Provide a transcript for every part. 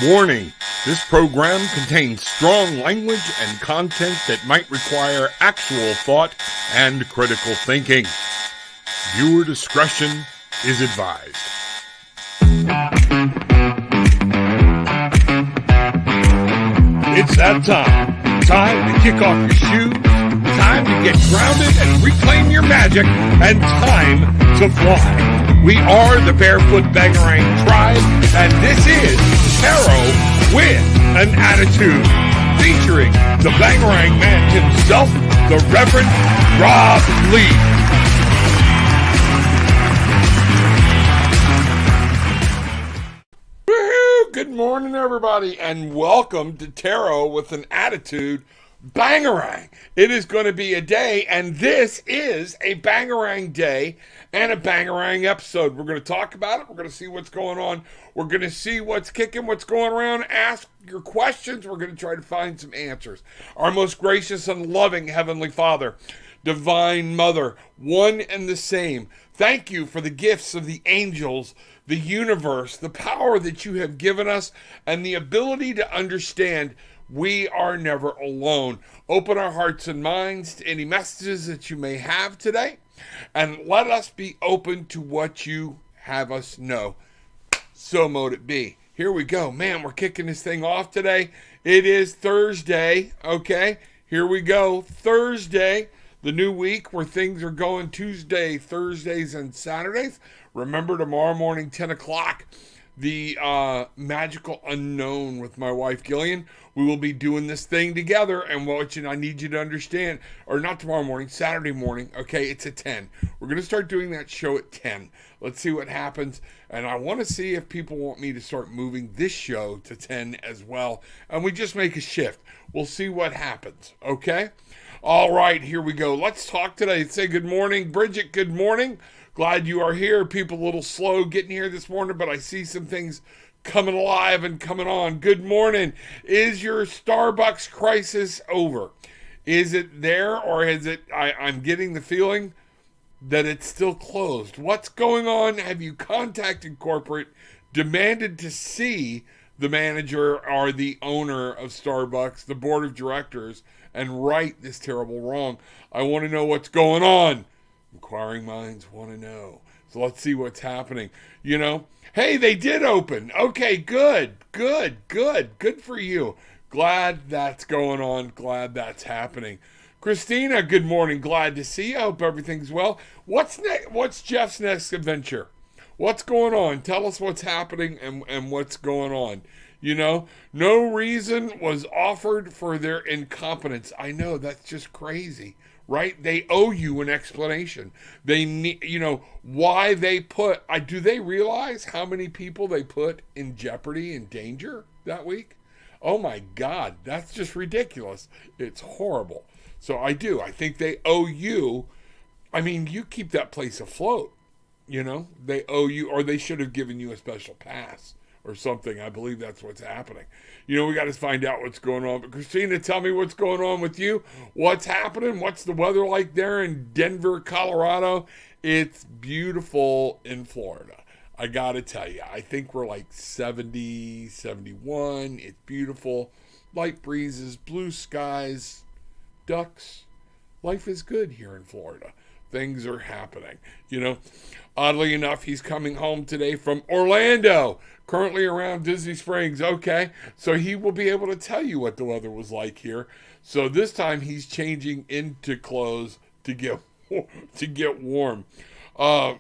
Warning, this program contains strong language and content that might require actual thought and critical thinking. Viewer discretion is advised. It's that time. Time to kick off your shoes, time to get grounded and reclaim your magic, and time to fly. We are the Barefoot Bangarang Tribe, and this is Tarot with an Attitude, featuring the Bangarang man himself, the Reverend Rob Lee. Woo-hoo! Good morning, everybody, and welcome to Tarot with an Attitude Bangarang. It is going to be a day, and this is a Bangarang day and a Bangarang episode. We're going to talk about it. We're going to see what's going on. We're going to see what's kicking, what's going around. Ask your questions. We're going to try to find some answers. Our most gracious and loving Heavenly Father, Divine Mother, one and the same, thank you for the gifts of the angels, the universe, the power that you have given us, and the ability to understand we are never alone. Open our hearts and minds to any messages that you may have today, and let us be open to what you have us know. So mote it be. Here we go. Man, we're kicking this thing off today. It is Thursday, okay? Here we go. Thursday, the new week where things are going Tuesday, Thursdays, and Saturdays. Remember, tomorrow morning, 10 o'clock, the Magical Unknown with my wife, Gillian. We will be doing this thing together, and I need you to understand, or not tomorrow morning, Saturday morning, okay, it's at 10. We're going to start doing that show at 10. Let's see what happens, and I want to see if people want me to start moving this show to 10 as well, and we just make a shift. We'll see what happens, okay? All right, here we go. Let's talk today. Say good morning, Bridget, good morning. Glad you are here. People a little slow getting here this morning, but I see some things coming alive and coming on. Good morning. Is your Starbucks crisis over? Is it there, or is it, I'm getting the feeling that it's still closed. What's going on? Have you contacted corporate, demanded to see the manager or the owner of Starbucks, the board of directors, and right this terrible wrong? I want to know what's going on. Inquiring minds want to know. So let's see what's happening. You know, hey, they did open. Okay, good for you. Glad that's going on. Glad that's happening. Christina, good morning. Glad to see you. I hope everything's well. What's next? What's Jeff's next adventure? What's going on? Tell us what's happening and what's going on. You know, no reason was offered for their incompetence. I know, that's just crazy. Right? They owe you an explanation. They need, why they put, do they realize how many people they put in jeopardy and danger that week? Oh my God, that's just ridiculous. It's horrible. So I think they owe you, you keep that place afloat, they owe you, or they should have given you a special pass or something. I believe that's what's happening. We got to find out what's going on. But Christina, tell me what's going on with you. What's happening? What's the weather like there in Denver, Colorado? It's beautiful in Florida. I got to tell you, I think we're like 70, 71. It's beautiful. Light breezes, blue skies, ducks. Life is good here in Florida. Things are happening. Oddly enough, he's coming home today from Orlando, currently around Disney Springs. Okay, so he will be able to tell you what the weather was like here. So this time he's changing into clothes to get warm. I'll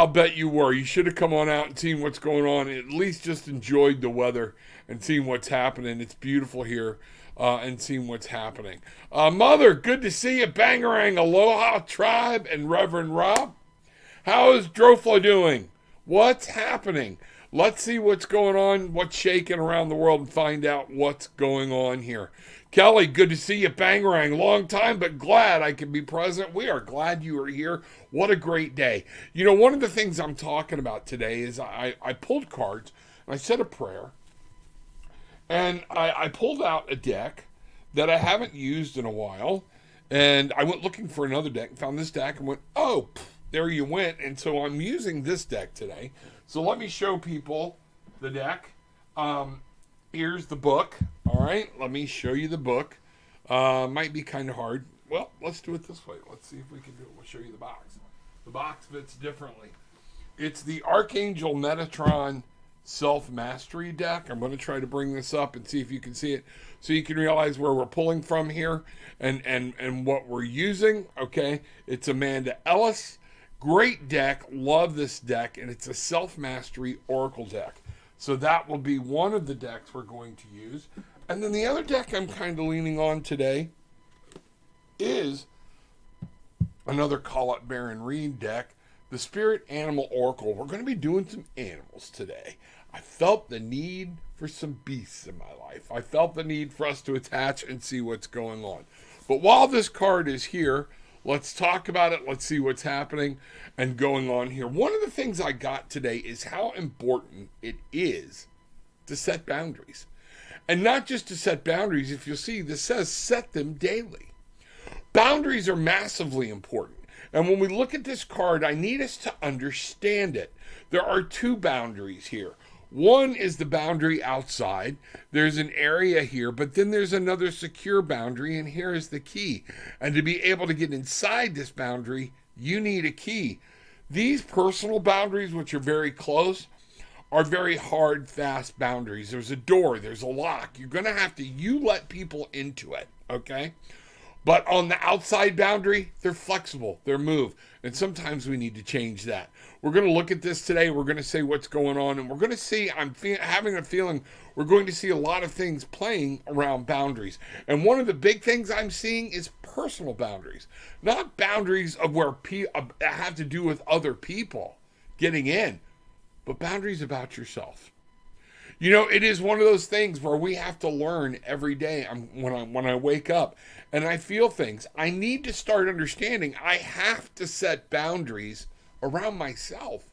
bet you were. You should have come on out and seen what's going on. At least just enjoyed the weather and seen what's happening. It's beautiful here. And seeing what's happening. Mother, good to see you. Bangarang, aloha, tribe, and Reverend Rob. How is Drofla doing? What's happening? Let's see what's going on, what's shaking around the world, and find out what's going on here. Kelly, good to see you. Bangarang, long time, but glad I can be present. We are glad you are here. What a great day. One of the things I'm talking about today is I pulled cards, and I said a prayer. And I pulled out a deck that I haven't used in a while. And I went looking for another deck, found this deck, and went, oh, there you went. And so I'm using this deck today. So let me show people the deck. Here's the book. All right, let me show you the book. Might be kind of hard. Well, let's do it this way. Let's see if we can do it. We'll show you the box. The box fits differently. It's the Archangel Metatron Self-Mastery deck. I'm going to try to bring this up and see if you can see it so you can realize where we're pulling from here and what we're using. Okay, it's Amanda Ellis. Great deck. Love this deck, and it's a Self-Mastery Oracle deck. So that will be one of the decks we're going to use. And then the other deck I'm kind of leaning on today is another Call It Baron Reed deck, the Spirit Animal Oracle. We're going to be doing some animals today. I felt the need for some beasts in my life. I felt the need for us to attach and see what's going on. But while this card is here, let's talk about it. Let's see what's happening and going on here. One of the things I got today is how important it is to set boundaries. And not just to set boundaries. If you'll see, this says set them daily. Boundaries are massively important. And when we look at this card, I need us to understand it. There are two boundaries here. One is the boundary outside. There's an area here, but then there's another secure boundary, and here is the key. And to be able to get inside this boundary, you need a key. These personal boundaries, which are very close, are very hard, fast boundaries. There's a door, there's a lock. You're going to have to, you let people into it, okay? But on the outside boundary, they're flexible, they're moved. And sometimes we need to change that. We're going to look at this today. We're going to say what's going on. And we're going to see, having a feeling we're going to see a lot of things playing around boundaries. And one of the big things I'm seeing is personal boundaries. Not boundaries of where have to do with other people getting in, but boundaries about yourself. You know, it is one of those things where we have to learn every day. When I wake up and I feel things, I need to start understanding I have to set boundaries around myself.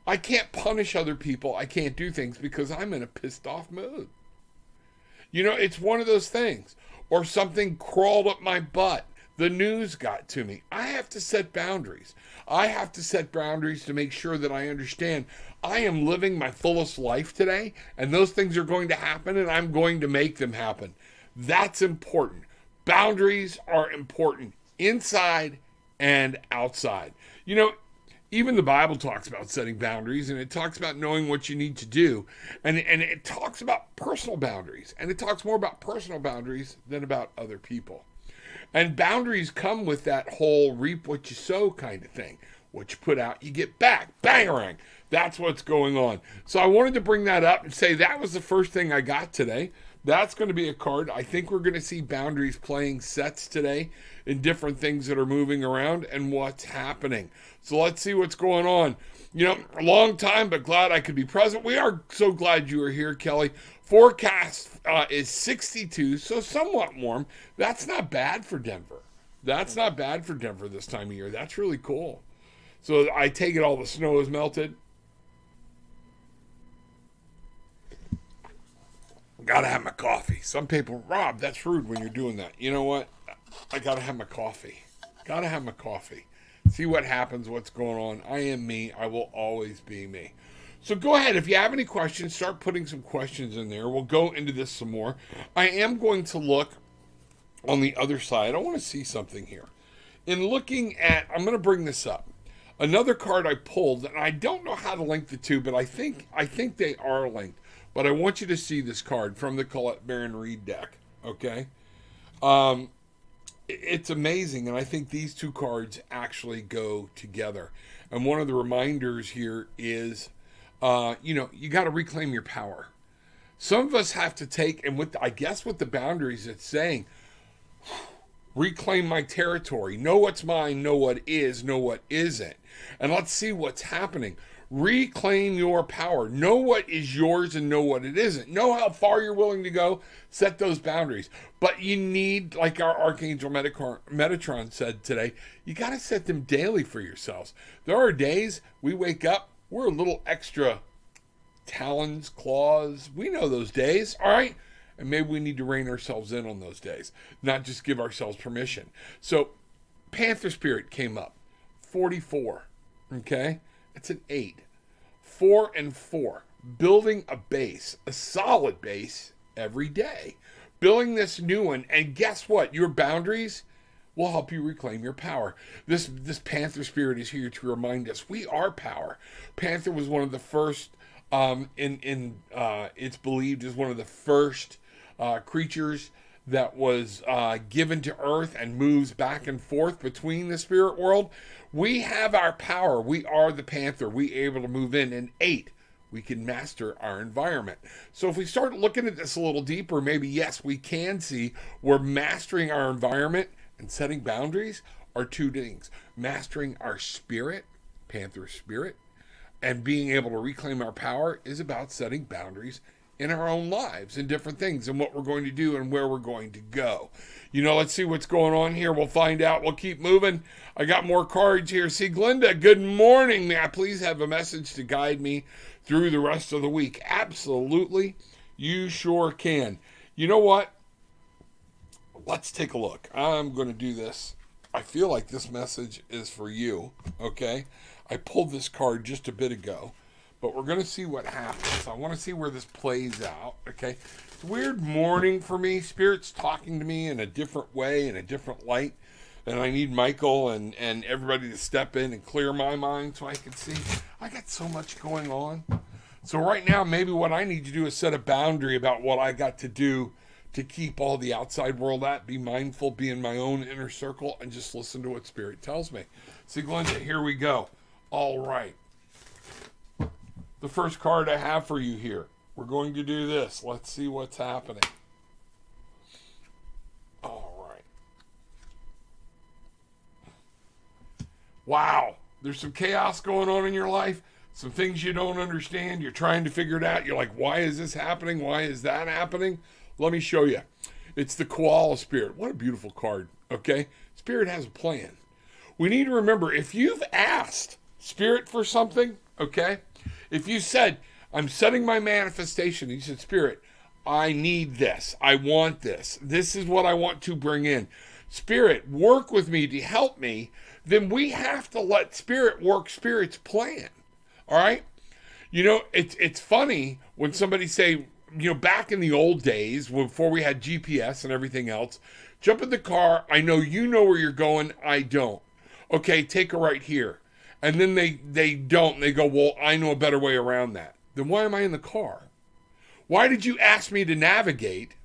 I can't punish other people. I can't do things because I'm in a pissed off mood. You know, it's one of those things. Or something crawled up my butt. The news got to me. I have to set boundaries. I have to set boundaries to make sure that I understand I am living my fullest life today, and those things are going to happen, and I'm going to make them happen. That's important. Boundaries are important inside and outside. You know, even the Bible talks about setting boundaries, and it talks about knowing what you need to do, and it talks about personal boundaries, and it talks more about personal boundaries than about other people. And boundaries come with that whole reap what you sow kind of thing. What you put out, you get back. Bangarang. That's what's going on. So I wanted to bring that up and say that was the first thing I got today. That's going to be a card. I think we're going to see boundaries playing sets today in different things that are moving around and what's happening. So let's see what's going on. You know, a long time, but glad I could be present. We are so glad you are here, Kelly. Forecast is 62, so somewhat warm. That's not bad for Denver. That's not bad for Denver this time of year. That's really cool. So I take it all the snow is melted. Gotta have my coffee. Some people, Rob, that's rude when you're doing that. You know what? I gotta have my coffee. Gotta have my coffee. See what happens, what's going on. I am me. I will always be me. So go ahead. If you have any questions, start putting some questions in there. We'll go into this some more. I am going to look on the other side. I want to see something here. In looking at, I'm going to bring this up. Another card I pulled, and I don't know how to link the two, but I think they are linked. But I want you to see this card from the Call It Baron Reed deck. Okay? It's amazing, and I think these two cards actually go together. And one of the reminders here is, you got to reclaim your power. Some of us have to take, and with the boundaries it's saying, reclaim my territory. Know what's mine, know what is, know what isn't. And let's see what's happening. Reclaim your power. Know what is yours and know what it isn't. Know how far you're willing to go. Set those boundaries. But you need, like our Archangel Metatron said today, you got to set them daily for yourselves. There are days we wake up, we're a little extra talons, claws. We know those days, all right? And maybe we need to rein ourselves in on those days, not just give ourselves permission. So Panther Spirit came up, 44, okay? It's an 8. 4 and 4. building a base, a solid base every day. Building this new one, and guess what? Your boundaries will help you reclaim your power. This Panther spirit is here to remind us we are power. Panther was one of the first, it's believed is one of the first creatures that was given to Earth and moves back and forth between the spirit world. We have our power. We are the Panther. We are able to move in. And 8, we can master our environment. So if we start looking at this a little deeper, maybe yes, we can see we're mastering our environment and setting boundaries are two things. Mastering our spirit, Panther spirit, and being able to reclaim our power is about setting boundaries in our own lives and different things and what we're going to do and where we're going to go. You know, let's see what's going on here. We'll find out. We'll keep moving. I got more cards here. See, Glenda, good morning. May I please have a message to guide me through the rest of the week? Absolutely. You sure can. You know what? Let's take a look. I'm going to do this. I feel like this message is for you, okay? I pulled this card just a bit ago, but we're going to see what happens. I want to see where this plays out, okay? It's a weird morning for me. Spirit's talking to me in a different way, in a different light, and I need Michael and everybody to step in and clear my mind so I can see. I got so much going on. So right now, maybe what I need to do is set a boundary about what I got to do to keep all the outside world at, be mindful, be in my own inner circle, and just listen to what Spirit tells me. See, Glenda, here we go. All right. The first card I have for you here. We're going to do this. Let's see what's happening. All right. Wow. There's some chaos going on in your life. Some things you don't understand. You're trying to figure it out. You're like, why is this happening? Why is that happening? Let me show you. It's the koala spirit. What a beautiful card, okay? Spirit has a plan. We need to remember, if you've asked Spirit for something, okay? If you said, I'm setting my manifestation, you said, Spirit, I need this. I want this. This is what I want to bring in. Spirit, work with me to help me. Then we have to let Spirit work Spirit's plan, all right? You know, it's funny when somebody say, you know, back in the old days, before we had GPS and everything else, jump in the car. I know you know where you're going. I don't. Okay, take a right here. And then they don't. They go, well, I know a better way around that. Then why am I in the car? Why did you ask me to navigate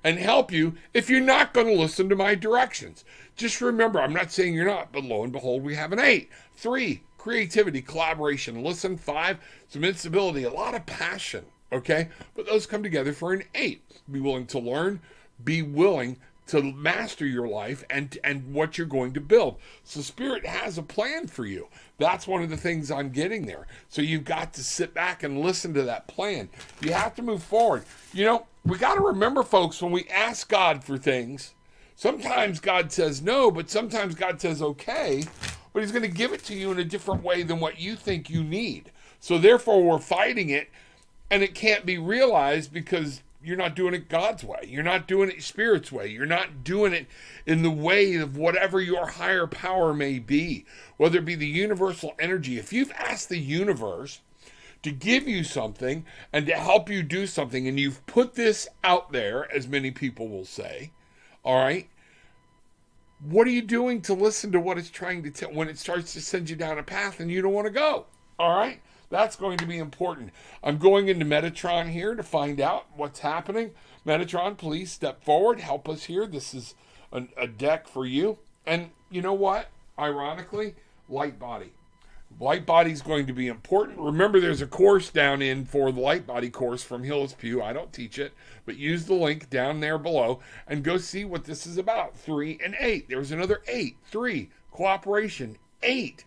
and help you if you're not going to listen to my directions? Just remember, I'm not saying you're not, but lo and behold, we have an 8. 3, creativity, collaboration. Listen. 5, some instability, a lot of passion. Okay, but those come together for an 8. Be willing to learn, be willing to master your life and what you're going to build. So Spirit has a plan for you. That's one of the things I'm getting there. So you've got to sit back and listen to that plan. You have to move forward. You know, we got to remember, folks, when we ask God for things, sometimes God says no, but sometimes God says okay, but he's going to give it to you in a different way than what you think you need. So therefore, we're fighting it. And it can't be realized because you're not doing it God's way. You're not doing it Spirit's way. You're not doing it in the way of whatever your higher power may be, whether it be the universal energy. If you've asked the universe to give you something and to help you do something, and you've put this out there, as many people will say, all right, what are you doing to listen to what it's trying to tell when it starts to send you down a path and you don't want to go? All right? That's going to be important. I'm going into Metatron here to find out what's happening. Metatron, please step forward. Help us here. This is a deck for you. And you know what? Ironically, light body. Light body is going to be important. Remember, there's a course down in for the light body course from HILLIS PUGH. I don't teach it, but use the link down there below and go see what this is about. 3 and 8. There's another 8. 3. Cooperation. 8.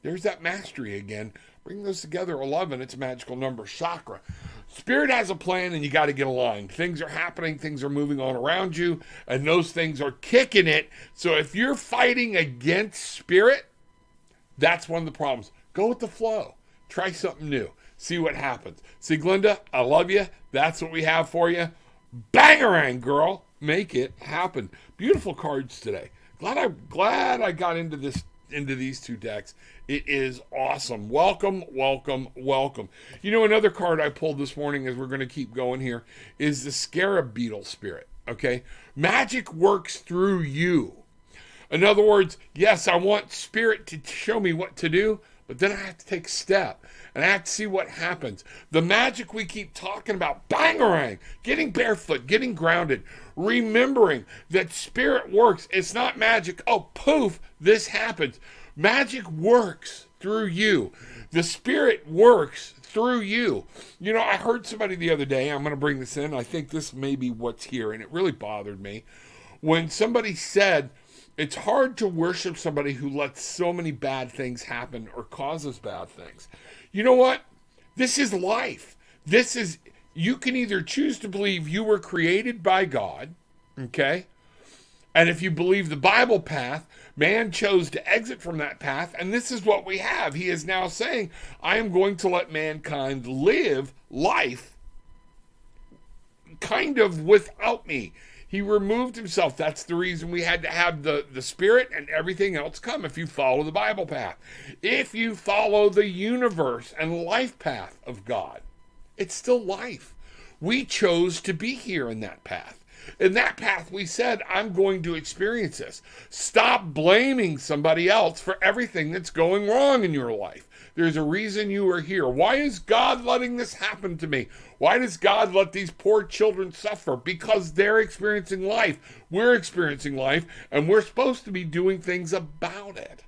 There's that mastery again. Bring those together. 11, it's a magical number. Chakra. Spirit has a plan and you got to get aligned. Things are happening. Things are moving on around you. And those things are kicking it. So if you're fighting against Spirit, that's one of the problems. Go with the flow. Try something new. See what happens. See, Glenda, I love you. That's what we have for you. Bangarang, girl. Make it happen. Beautiful cards today. Glad I got into this into these two decks. It is awesome. Welcome, welcome, welcome. You know, another card I pulled this morning, as we're going to keep going here, is the Scarab Beetle Spirit. Okay? Magic works through you. In other words, yes, I want Spirit to show me what to do, but then I have to take a step, and I have to see what happens. The magic we keep talking about, bangarang, getting barefoot, getting grounded, remembering that Spirit works. It's not magic. Oh, poof, this happens. Magic works through you. The Spirit works through you. You know, I heard somebody the other day, I'm going to bring this in, I think this may be what's here, and it really bothered me, when somebody said, it's hard to worship somebody who lets so many bad things happen or causes bad things. You know what? This is life. You can either choose to believe you were created by God, okay? And if you believe the Bible path, man chose to exit from that path, and this is what we have. He is now saying, I am going to let mankind live life kind of without me. He removed himself. That's the reason we had to have the Spirit and everything else come if you follow the Bible path. If you follow the universe and life path of God, it's still life. We chose to be here in that path. In that path, we said, I'm going to experience this. Stop blaming somebody else for everything that's going wrong in your life. There's a reason you are here. Why is God letting this happen to me? Why does God let these poor children suffer? Because they're experiencing life. We're experiencing life, and we're supposed to be doing things about it.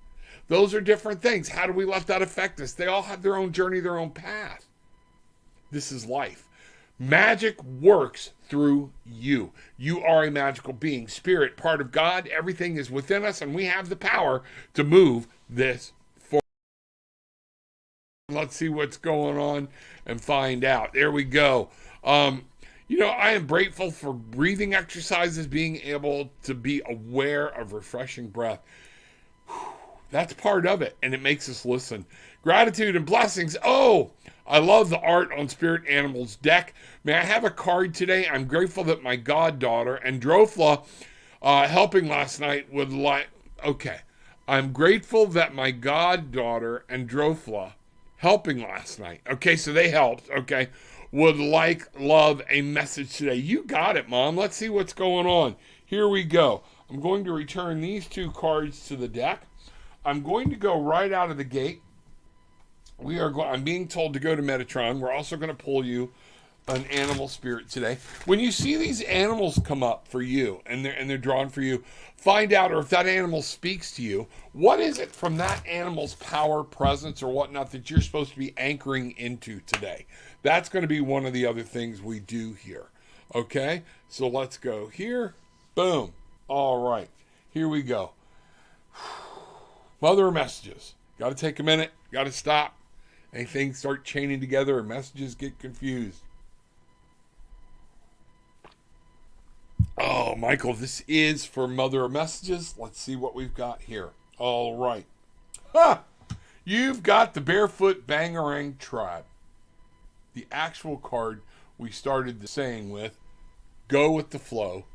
Those are different things. How do we let that affect us? They all have their own journey, their own path. This is life. Magic works through you. You are a magical being, Spirit, part of God. Everything is within us, and we have the power to move this forward. Let's see what's going on and find out. There we go. You know, I am grateful for breathing exercises, being able to be aware of refreshing breath. That's part of it, and it makes us listen. Gratitude and blessings. Oh, I love the art on Spirit Animals deck. May I have a card today? I'm grateful that my goddaughter, Androfla, helping last night would like... Okay. I'm grateful that my goddaughter, Androfla, helping last night. Okay, so they helped. Okay. Would love a message today. You got it, Mom. Let's see what's going on. Here we go. I'm going to return these two cards to the deck. I'm going to go right out of the gate. I'm being told to go to Metatron. We're also going to pull you an animal spirit today. When you see these animals come up for you and they're drawn for you, find out, or if that animal speaks to you, what is it from that animal's power, presence, or whatnot that you're supposed to be anchoring into today? That's going to be one of the other things we do here. Okay, so let's go here. Boom. All right, here we go. Mother messages. Got to take a minute. Got to stop. Anything start chaining together or messages get confused. Oh, Michael, this is for Mother Messages. Let's see what we've got here. All right. You've got the Barefoot Bangarang Tribe. The actual card we started the saying with, go with the flow,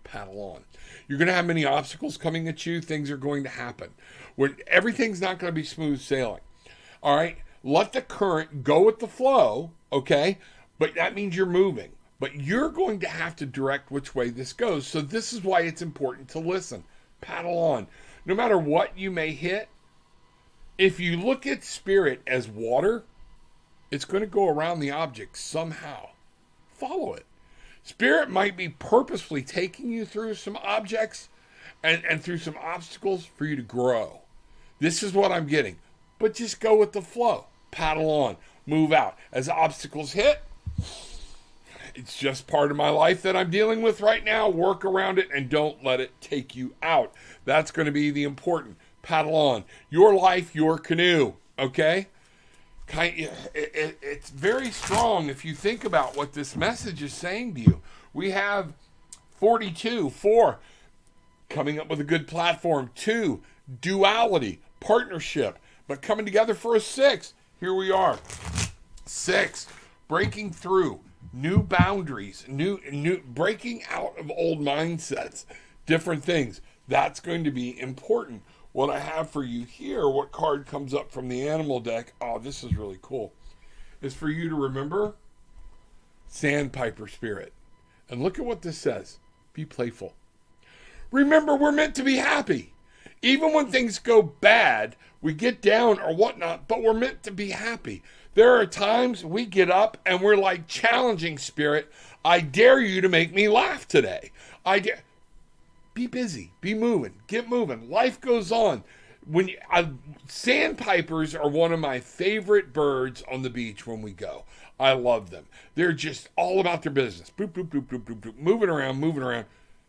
paddle on. You're going to have many obstacles coming at you. Things are going to happen. Everything's not going to be smooth sailing. All right? Let the current go with the flow, okay? But that means you're moving. But you're going to have to direct which way this goes. So this is why it's important to listen. Paddle on. No matter what you may hit, if you look at Spirit as water, it's going to go around the object somehow. Follow it. Spirit might be purposefully taking you through some objects and through some obstacles for you to grow. This is what I'm getting. But just go with the flow. Paddle on. Move out. As obstacles hit, it's just part of my life that I'm dealing with right now. Work around it and don't let it take you out. That's going to be the important. Paddle on. Your life, your canoe. Okay? It's very strong if you think about what this message is saying to you. We have 42, 4, coming up with a good platform. 2, duality, partnership, but coming together for a 6. Here we are. 6, breaking through, new boundaries, new breaking out of old mindsets, different things. That's going to be important. what I have for you here, what card comes up from the animal deck, oh, this is really cool, is for you to remember Sandpiper Spirit. And look at what this says. Be playful. Remember, we're meant to be happy. Even when things go bad, we get down or whatnot, but we're meant to be happy. There are times we get up and we're like, challenging Spirit, I dare you to make me laugh today. Be busy, be moving, get moving. Life goes on. Sandpipers are one of my favorite birds on the beach when we go. I love them. They're just all about their business. Boop, boop, boop, boop, boop, boop. Moving around.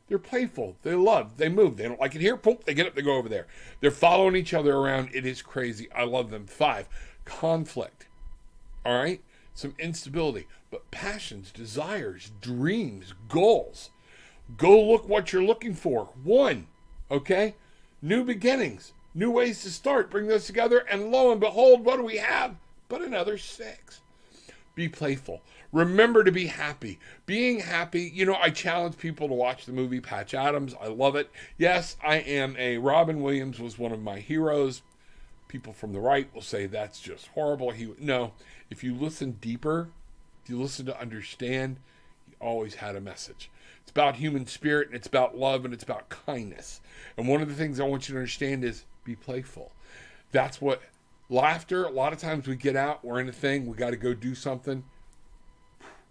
They're playful. They love. They move. They don't like it here. Boom, they get up. They go over there. They're following each other around. It is crazy. I love them. 5, conflict. All right? Some instability. But passions, desires, dreams, goals. Go look what you're looking for. 1, okay? New beginnings. New ways to start. Bring those together. And lo and behold, what do we have? But another 6. Be playful. Remember to be happy. Being happy, I challenge people to watch the movie Patch Adams. I love it. Yes, I am Robin Williams was one of my heroes. People from the right will say that's just horrible. No, if you listen deeper, if you listen to understand, he always had a message. It's about human spirit, and it's about love, and it's about kindness. And one of the things I want you to understand is be playful. That's what laughter, a lot of times we get out, we're in a thing, we got to go do something.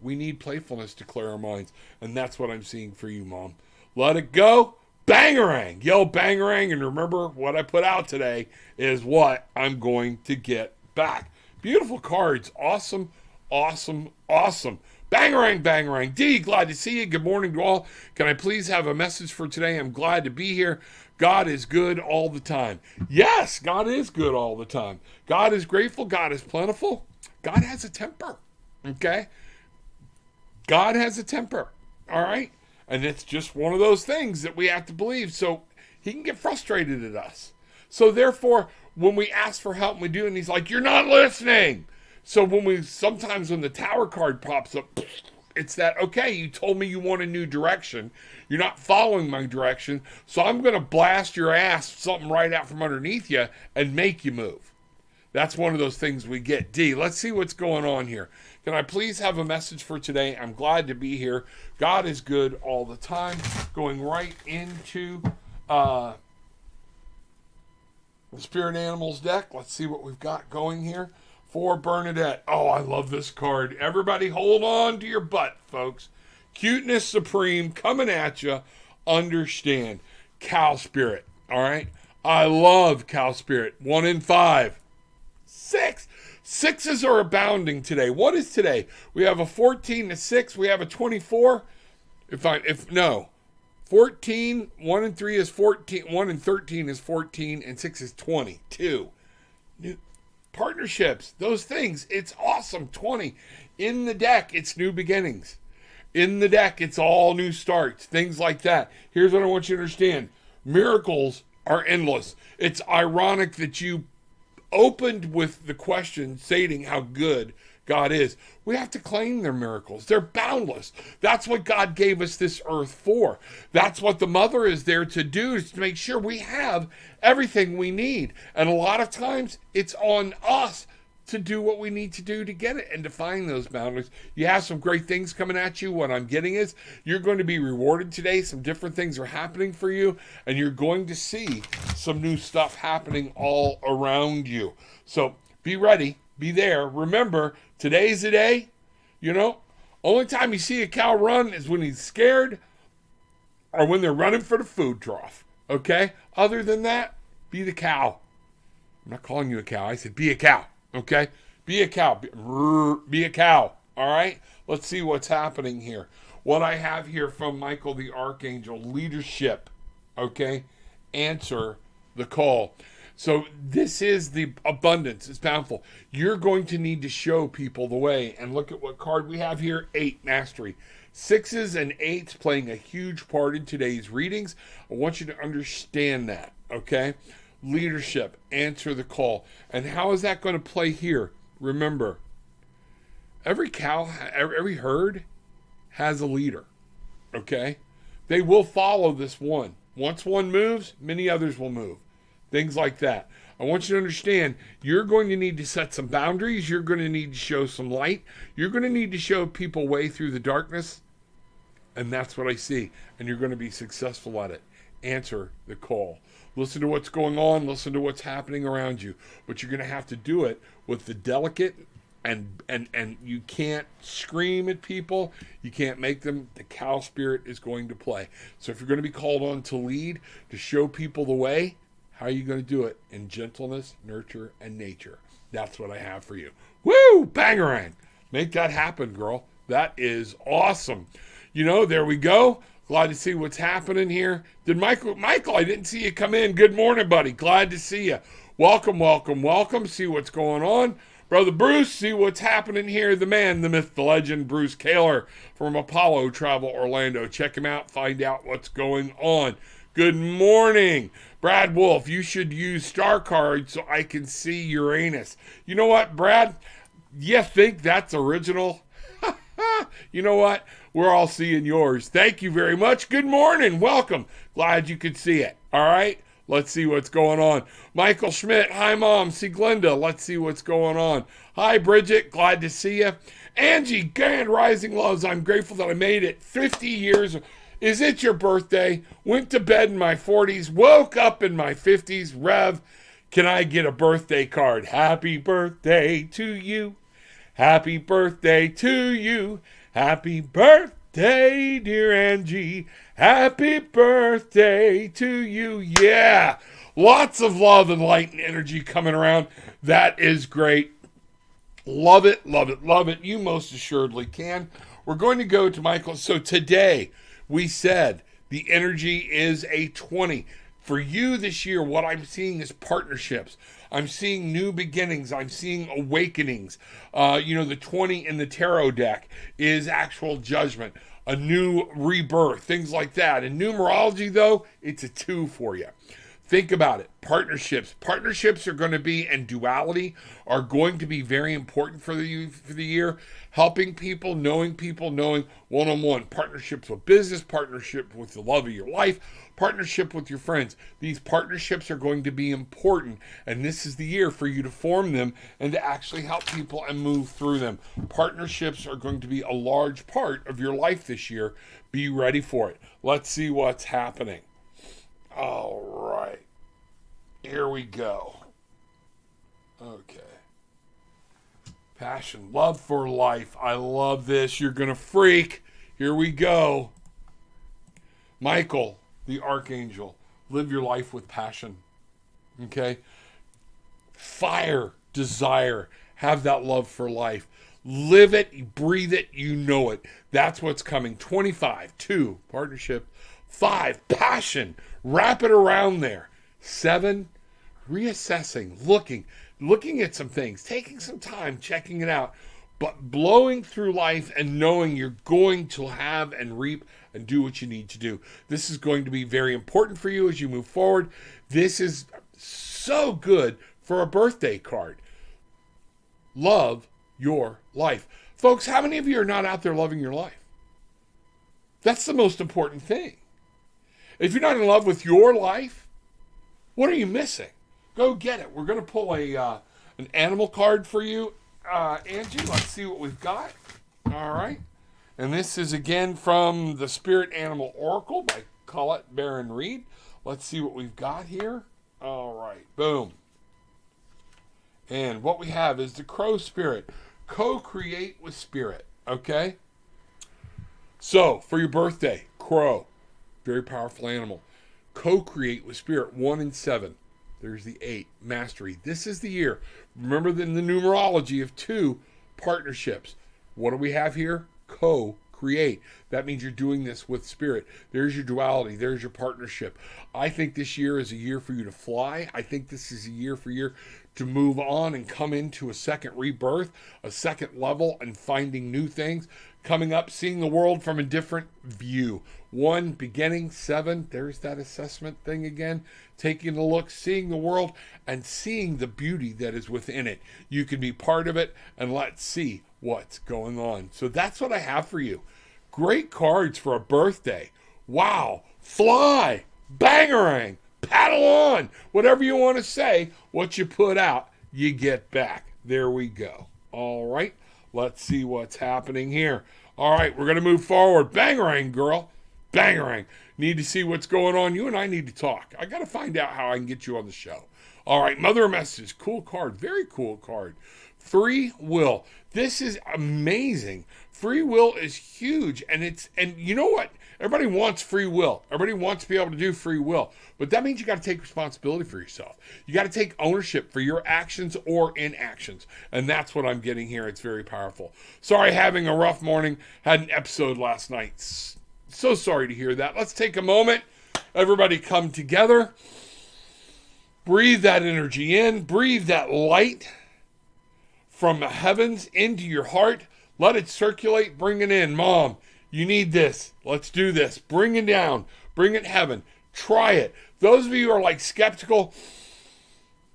We need playfulness to clear our minds. And that's what I'm seeing for you, Mom. Let it go. Bangarang. Yell bangarang. And remember, what I put out today is what I'm going to get back. Beautiful cards. Awesome, awesome, awesome. Bangarang, bangarang. D, glad to see you. Good morning to all. Can I please have a message for today? I'm glad to be here. God is good all the time. Yes, God is good all the time. God is grateful. God is plentiful. God has a temper. Okay? God has a temper, all right? And it's just one of those things that we have to believe. So he can get frustrated at us. So therefore, when we ask for help, we do, and he's like, you're not listening. So sometimes when the Tower card pops up, it's that, okay, you told me you want a new direction. You're not following my direction. So I'm going to blast your ass something right out from underneath you and make you move. That's one of those things we get. D, let's see what's going on here. Can I please have a message for today? I'm glad to be here. God is good all the time. Going right into the Spirit Animals deck. Let's see what we've got going here. For Bernadette. Oh, I love this card. Everybody hold on to your butt, folks. Cuteness Supreme coming at you. Understand. Cow Spirit. All right? I love Cow Spirit. 1 in 5. 6. 6s are abounding today. What is today? We have a 14 to 6. We have a 24. 14. 1 and 3 is 14. 1 and 13 is 14. And 6 is 20. 2. New partnerships. Those things. It's awesome. 20. In the deck, it's new beginnings. In the deck, it's all new starts. Things like that. Here's what I want you to understand. Miracles are endless. It's ironic that you opened with the question stating how good God is. We have to claim their miracles. They're boundless. That's what God gave us this earth for. That's what the mother is there to do, is to make sure we have everything we need. And a lot of times it's on us to do what we need to do to get it and to find those boundaries. You have some great things coming at you. What I'm getting is you're going to be rewarded today. Some different things are happening for you, and you're going to see some new stuff happening all around you. So be ready. Be there. Remember, today's the day. Only time you see a cow run is when he's scared or when they're running for the food trough. Okay? Other than that, be the cow. I'm not calling you a cow. I said be a cow. Okay? Be a cow. Be a cow. All right? Let's see what's happening here. What I have here from Michael the Archangel, leadership. Okay? Answer the call. So this is the abundance. It's bountiful. You're going to need to show people the way. And look at what card we have here. 8, mastery. 6s and 8s playing a huge part in today's readings. I want you to understand that. Okay? Leadership. Answer the call. And how is that going to play here? Remember, every cow, every herd has a leader. Okay? They will follow this one. Once one moves, many others will move. things like that. I want you to understand you're going to need to set some boundaries. You're going to need to show some light. You're going to need to show people way through the darkness. And that's what I see. And you're going to be successful at it. Answer the call. Listen to what's going on. Listen to what's happening around you. But you're going to have to do it with the delicate and you can't scream at people. You can't make them. The cow spirit is going to play. So if you're going to be called on to lead, to show people the way, how are you going to do it? In gentleness, nurture, and nature. That's what I have for you. Woo! Bangarang! Make that happen, girl. That is awesome. You know, there we go. Glad to see what's happening here. Did Michael, I didn't see you come in. Good morning, buddy. Glad to see you. Welcome, welcome, welcome. See what's going on. Brother Bruce, see what's happening here. The man, the myth, the legend, Bruce Kaler from Apollo Travel Orlando. Check him out. Find out what's going on. Good morning. Brad Wolf, you should use star cards so I can see Uranus. You know what, Brad? You think that's original? You know what? We're all seeing yours. Thank you very much. Good morning. Welcome. Glad you could see it. All right. Let's see what's going on. Michael Schmidt. Hi, Mom. See Glenda. Let's see what's going on. Hi, Bridget. Glad to see you. Angie, Grand Rising Loves. I'm grateful that I made it 50 years. Is it your birthday? Went to bed in my 40s. Woke up in my 50s. Rev, can I get a birthday card? Happy birthday to you. Happy birthday to you. Happy birthday, dear Angie. Happy birthday to you. Yeah. Lots of love and light and energy coming around. That is great. Love it, love it, love it. You most assuredly can. We're going to go to Michael. So today we said the energy is a 20. For you this year, what I'm seeing is partnerships. I'm seeing new beginnings. I'm seeing awakenings. The 20 in the tarot deck is actual judgment, a new rebirth, things like that. In numerology, though, it's a 2 for you. Think about it. Partnerships. Partnerships are going to be, and duality are going to be very important for the year. Helping people, knowing one-on-one. Partnerships with business, partnership with the love of your life, partnership with your friends. These partnerships are going to be important, and this is the year for you to form them and to actually help people and move through them. Partnerships are going to be a large part of your life this year. Be ready for it. Let's see what's happening. All right. Here we go. Okay. Passion, love for life. I love this. You're going to freak. Here we go. Michael, the Archangel. Live your life with passion. Okay? Fire, desire. Have that love for life. Live it, breathe it, you know it. That's what's coming. 25, 2, partnership. 5, passion. Wrap it around there. 7, reassessing, looking at some things, taking some time, checking it out, but blowing through life and knowing you're going to have and reap and do what you need to do. This is going to be very important for you as you move forward. This is so good for a birthday card. Love your life. Folks, how many of you are not out there loving your life? That's the most important thing. If you're not in love with your life, what are you missing? Go get it. We're going to pull an animal card for you, Angie. Let's see what we've got. All right. And this is again from the Spirit Animal Oracle by Colette Baron Reed. Let's see what we've got here. All right. Boom. And what we have is the Crow Spirit. Co-create with Spirit. Okay? So, for your birthday, Crow. Very powerful animal. Co-create with Spirit. 1 and 7. There's the 8. Mastery. This is the year. Remember in the numerology of 2, partnerships. What do we have here? Co-create. That means you're doing this with Spirit. There's your duality. There's your partnership. I think this year is a year for you to fly. I think this is a year for you to move on and come into a second rebirth, a second level, and finding new things. Coming up, seeing the world from a different view. 1, beginning. 7, there's that assessment thing again. Taking a look, seeing the world, and seeing the beauty that is within it. You can be part of it, and let's see what's going on. So that's what I have for you. Great cards for a birthday. Wow. Fly. Bangarang. paddle on. Whatever you want to say, what you put out, you get back. There we go. All right, let's see what's happening here. All right, we're going to move forward. Bangarang, girl. Bangarang. Need to see what's going on. You and I need to talk. I got to find out how I can get you on the show. All right, Mother of Messages. Cool card. Very cool card. Free will. This is amazing. Free will is huge. And you know what? Everybody wants free will. Everybody wants to be able to do free will. But that means you got to take responsibility for yourself. You got to take ownership for your actions or inactions. And that's what I'm getting here. It's very powerful. Sorry, having a rough morning. Had an episode last night. So sorry to hear that. Let's take a moment. Everybody come together. Breathe that energy in. Breathe that light from the heavens into your heart. Let it circulate. Bring it in. Mom, you need this. Let's do this. Bring it down. Bring it heaven. Try it. Those of you who are like skeptical,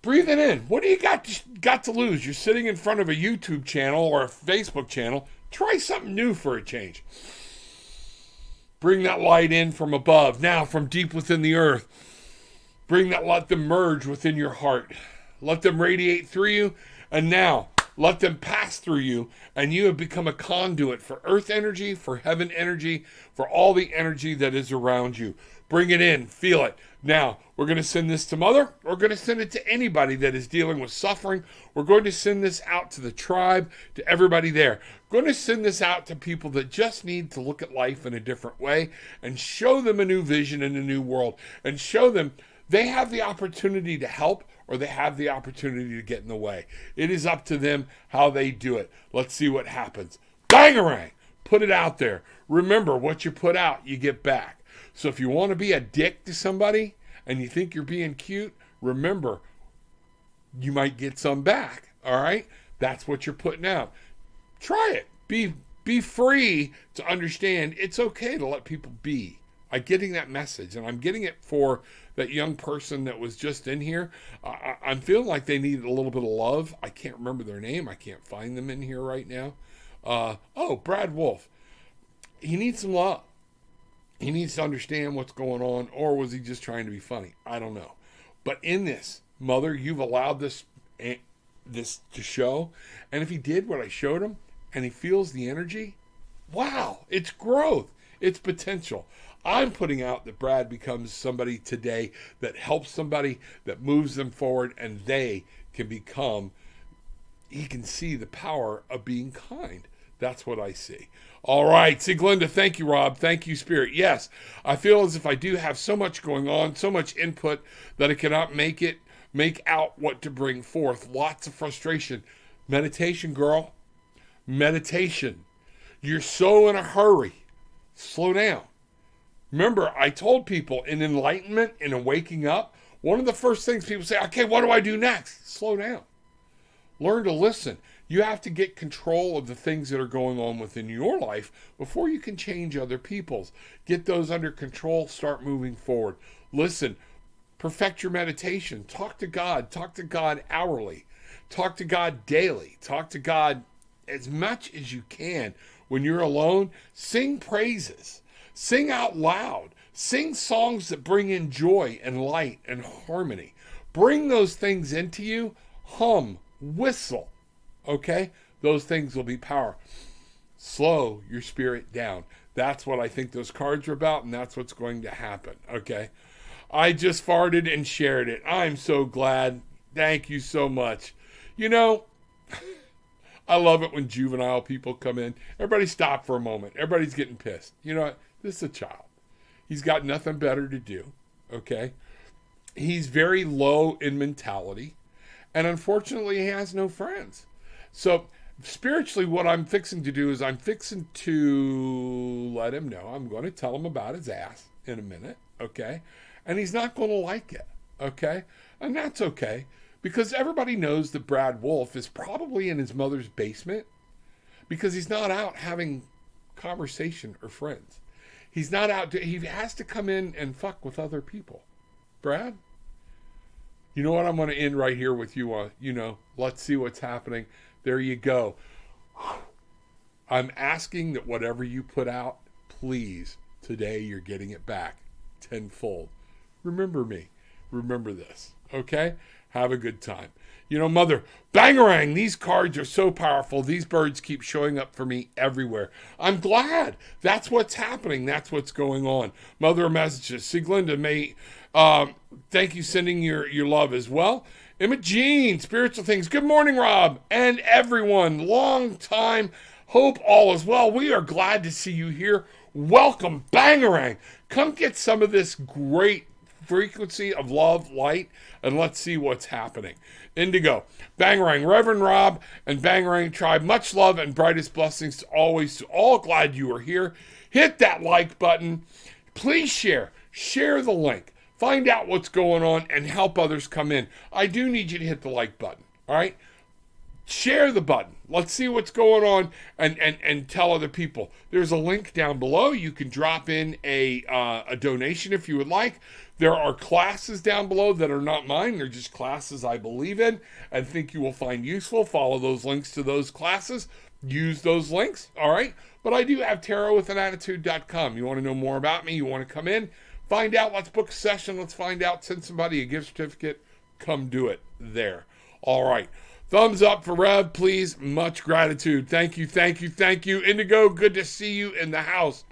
breathe it in. What do you got to lose? You're sitting in front of a YouTube channel or a Facebook channel. Try something new for a change. Bring that light in from above. Now, from deep within the earth. Let them merge within your heart. Let them radiate through you. And now, let them pass through you. And you have become a conduit for earth energy, for heaven energy, for all the energy that is around you. Bring it in. Feel it. Now, we're going to send this to Mother. We're going to send it to anybody that is dealing with suffering. We're going to send this out to the tribe, to everybody there. We're going to send this out to people that just need to look at life in a different way and show them a new vision and a new world and show them they have the opportunity to help or they have the opportunity to get in the way. It is up to them how they do it. Let's see what happens. Bangarang! Put it out there. Remember, what you put out, you get back. So if you want to be a dick to somebody and you think you're being cute, remember, you might get some back. All right? That's what you're putting out. Try it. Be free to understand it's okay to let people be. I'm getting that message, and I'm getting it for that young person that was just in here. I'm feeling like they need a little bit of love. I can't remember their name. I can't find them in here right now. Brad Wolf. He needs some love. He needs to understand what's going on, or was he just trying to be funny? I don't know. But in this, Mother, you've allowed this to show. And if he did what I showed him, and he feels the energy, wow, it's growth. It's potential. I'm putting out that Brad becomes somebody today that helps somebody, that moves them forward, and they can become, he can see the power of being kind. That's what I see. All right. See, Glenda, thank you, Rob. Thank you, Spirit. Yes, I feel as if I do have so much going on, so much input that I cannot make out what to bring forth. Lots of frustration. Meditation, girl. Meditation. You're so in a hurry. Slow down. Remember, I told people in enlightenment, in a waking up, one of the first things people say, okay, what do I do next? Slow down. Learn to listen. You have to get control of the things that are going on within your life before you can change other people's. Get those under control. Start moving forward. Listen. Perfect your meditation. Talk to God. Talk to God hourly. Talk to God daily. Talk to God as much as you can. When you're alone, sing praises. Sing out loud. Sing songs that bring in joy and light and harmony. Bring those things into you. Hum. Whistle. Okay? Those things will be power. Slow your spirit down. That's what I think those cards are about, and that's what's going to happen. Okay? I just farted and shared it. I'm so glad. Thank you so much. You know, I love it when juvenile people come in. Everybody stop for a moment. Everybody's getting pissed. You know what? This is a child. He's got nothing better to do. Okay? He's very low in mentality. And unfortunately, he has no friends. So spiritually, what I'm fixing to do is I'm fixing to let him know. I'm going to tell him about his ass in a minute. Okay? And he's not going to like it. Okay? And that's okay. Because everybody knows that Brad Wolf is probably in his mother's basement. Because he's not out having conversation or friends. He's not out. He has to come in and fuck with other people. Brad? You know what? I'm going to end right here with you. Let's see what's happening. There you go. I'm asking that whatever you put out, please, today you're getting it back tenfold. Remember me. Remember this, okay? Have a good time. You know, Mother, Bangarang, these cards are so powerful. These birds keep showing up for me everywhere. I'm glad. That's what's happening. That's what's going on. Mother of messages. Siglinda, may thank you sending your love as well. Emma Jean, spiritual things. Good morning, Rob, and everyone. Long time. Hope all is well. We are glad to see you here. Welcome, Bangarang. Come get some of this great frequency of love, light, and let's see what's happening. Indigo, Bangarang, Reverend Rob, and Bangarang Tribe, much love and brightest blessings to always to all. Glad you are here. Hit that like button. Please share the link. Find out what's going on and help others come in. I do need you to hit the like button, all right? Share the button. Let's see what's going on and tell other people. There's a link down below. You can drop in a donation if you would like. There are classes down below that are not mine. They're just classes I believe in and think you will find useful. Follow those links to those classes. Use those links, all right? But I do have tarotwithanattitude.com. You want to know more about me? You want to come in? Find out. Let's book a session. Let's find out. Send somebody a gift certificate. Come do it there. All right. Thumbs up for Rev, please. Much gratitude. Thank you, thank you, thank you. Indigo, good to see you in the house.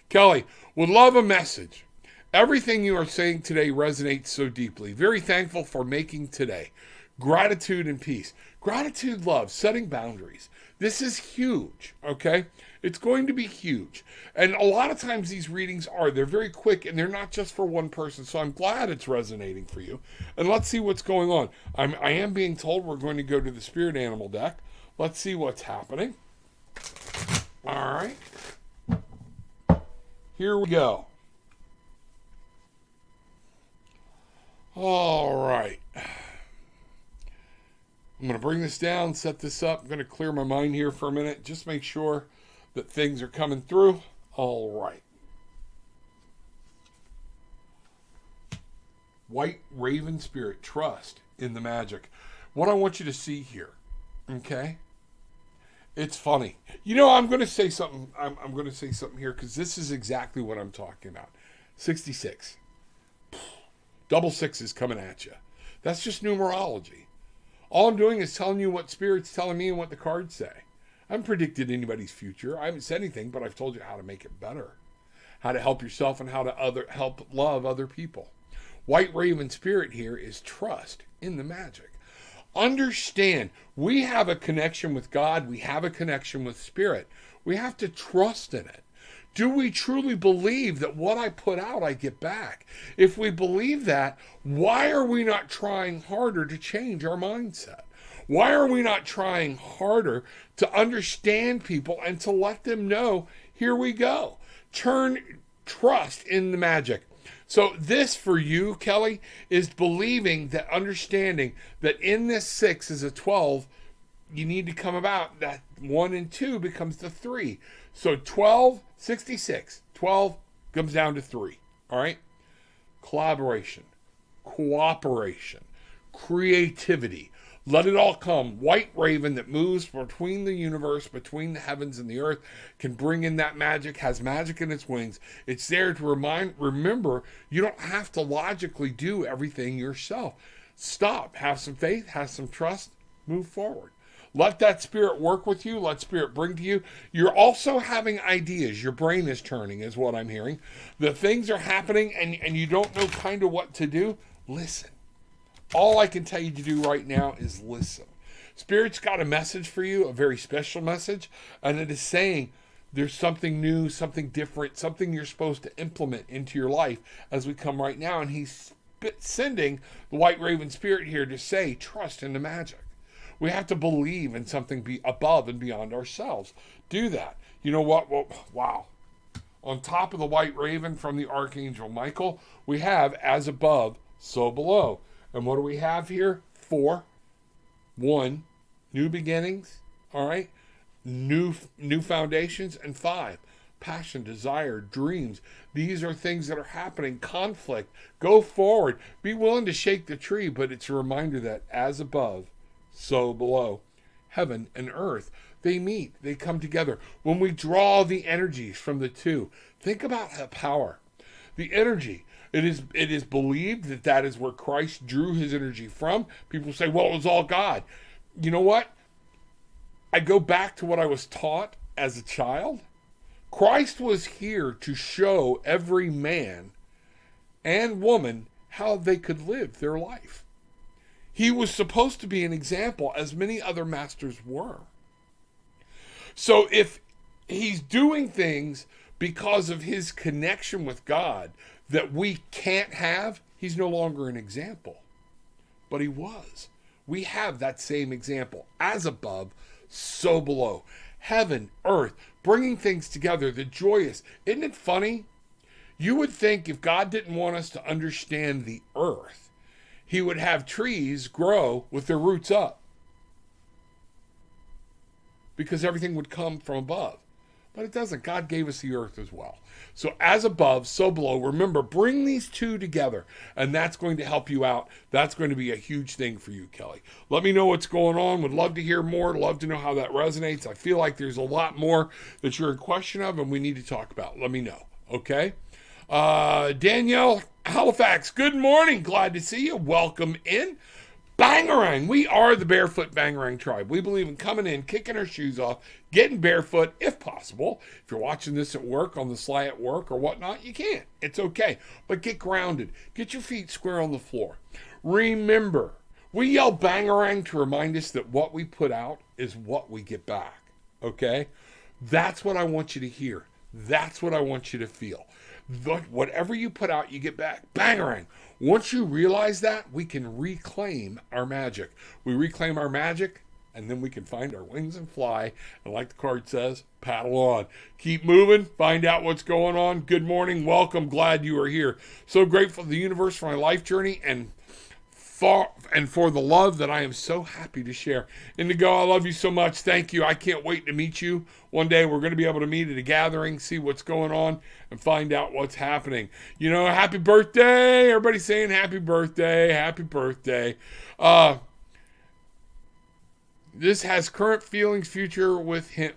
Kelly, would love a message. Everything you are saying today resonates so deeply. Very thankful for making today. Gratitude and peace. Gratitude, love, setting boundaries. This is huge, okay? It's going to be huge. And a lot of times these readings they're very quick and they're not just for one person. So I'm glad it's resonating for you. And let's see what's going on. I am being told we're going to go to the spirit animal deck. Let's see what's happening. All right. Here we go. All right. I'm going to bring this down, set this up. I'm going to clear my mind here for a minute. Just make sure that things are coming through. All right. White Raven Spirit, trust in the magic. What I want you to see here, okay? It's funny. You know, I'm going to say something. I'm going to say something here because this is exactly what I'm talking about. 66. Double sixes coming at you. That's just numerology. All I'm doing is telling you what Spirit's telling me and what the cards say. I haven't predicted anybody's future. I haven't said anything, but I've told you how to make it better. How to help yourself and how to help love other people. White Raven Spirit here is trust in the magic. Understand, we have a connection with God. We have a connection with Spirit. We have to trust in it. Do we truly believe that what I put out, I get back? If we believe that, why are we not trying harder to change our mindset? Why are we not trying harder to understand people and to let them know, here we go. Trust in the magic. So this for you, Kelly, is believing that, understanding that in this 6 is a 12, you need to come about that 1 and 2 becomes the 3. So 12, 66, 12 comes down to 3. All right? Collaboration, cooperation, creativity. Let it all come. White Raven that moves between the universe, between the heavens and the earth, can bring in that magic, has magic in its wings. It's there to remember, you don't have to logically do everything yourself. Stop. Have some faith, have some trust, move forward. Let that Spirit work with you. Let Spirit bring to you. You're also having ideas. Your brain is turning, is what I'm hearing. The things are happening and you don't know kind of what to do. Listen. All I can tell you to do right now is listen. Spirit's got a message for you, a very special message, and it is saying there's something new, something different, something you're supposed to implement into your life as we come right now. And he's sending the White Raven Spirit here to say, trust in the magic. We have to believe in something above and beyond ourselves. Do that. You know what? Well, wow. On top of the White Raven from the Archangel Michael, we have as above, so below. And what do we have here? 4, 1, new beginnings, all right? New foundations, and 5, passion, desire, dreams. These are things that are happening. Conflict. Go forward. Be willing to shake the tree, but it's a reminder that as above, so below. Heaven and earth, they meet. They come together. When we draw the energies from the two, think about that power. The energy. It is believed that that is where Christ drew his energy from. People say, well, it was all God. You know what? I go back to what I was taught as a child. Christ was here to show every man and woman how they could live their life. He was supposed to be an example, as many other masters were. So if he's doing things because of his connection with God that we can't have, he's no longer an example. But he was. We have that same example. As above, so below. Heaven, earth, bringing things together, the joyous. Isn't it funny? You would think if God didn't want us to understand the earth, he would have trees grow with their roots up, because everything would come from above. But it doesn't. God gave us the earth as well. So as above, so below. Remember, bring these two together, and that's going to help you out. That's going to be a huge thing for you, Kelly. Let me know what's going on. Would love to hear more. Love to know how that resonates. I feel like there's a lot more that you're in question of and we need to talk about. Let me know, okay? Danielle Halifax, good morning. Glad to see you. Welcome in. Bangarang. We are the Barefoot Bangarang tribe. We believe in coming in, kicking our shoes off, getting barefoot if possible. If you're watching this at work, on the sly at work or whatnot, you can. It's okay. But get grounded. Get your feet square on the floor. Remember, we yell Bangarang to remind us that what we put out is what we get back. Okay? That's what I want you to hear. That's what I want you to feel. Whatever you put out, you get back. Bangarang. Once you realize that, we can reclaim our magic. We reclaim our magic, and then we can find our wings and fly. And like the card says, paddle on. Keep moving. Find out what's going on. Good morning. Welcome. Glad you are here. So grateful to the universe for my life journey and for the love that I am so happy to share. Indigo, I love you so much. Thank you. I can't wait to meet you. One day we're going to be able to meet at a gathering, see what's going on, and find out what's happening. You know, happy birthday. Everybody's saying happy birthday. Happy birthday. This has current feelings, future with him.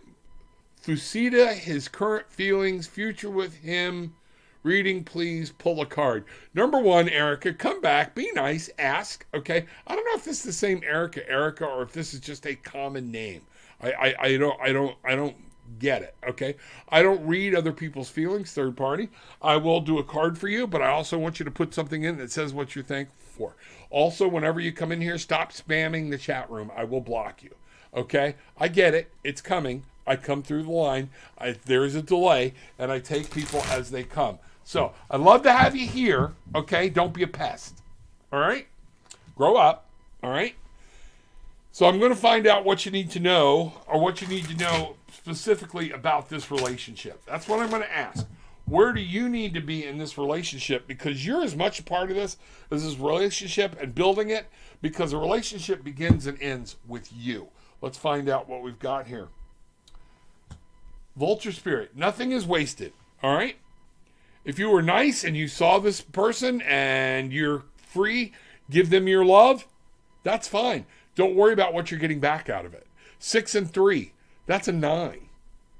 Fusita, his current feelings, future with him. Reading, please pull a card. Number one, Erica, come back, be nice, ask, okay? I don't know if this is the same Erica, or if this is just a common name. I don't get it, okay? I don't read other people's feelings, third party. I will do a card for you, but I also want you to put something in that says what you're thankful for. Also, whenever you come in here, stop spamming the chat room. I will block you, okay? I get it. It's coming. I come through the line. There's a delay, and I take people as they come. So, I'd love to have you here, okay? Don't be a pest, all right? Grow up, all right? So, I'm going to find out what you need to know, or what you need to know specifically about this relationship. That's what I'm going to ask. Where do you need to be in this relationship? Because you're as much a part of this as this relationship and building it, because a relationship begins and ends with you. Let's find out what we've got here. Vulture Spirit, nothing is wasted, all right? If you were nice and you saw this person and you're free, give them your love, that's fine. Don't worry about what you're getting back out of it. 6 and 3, that's a 9,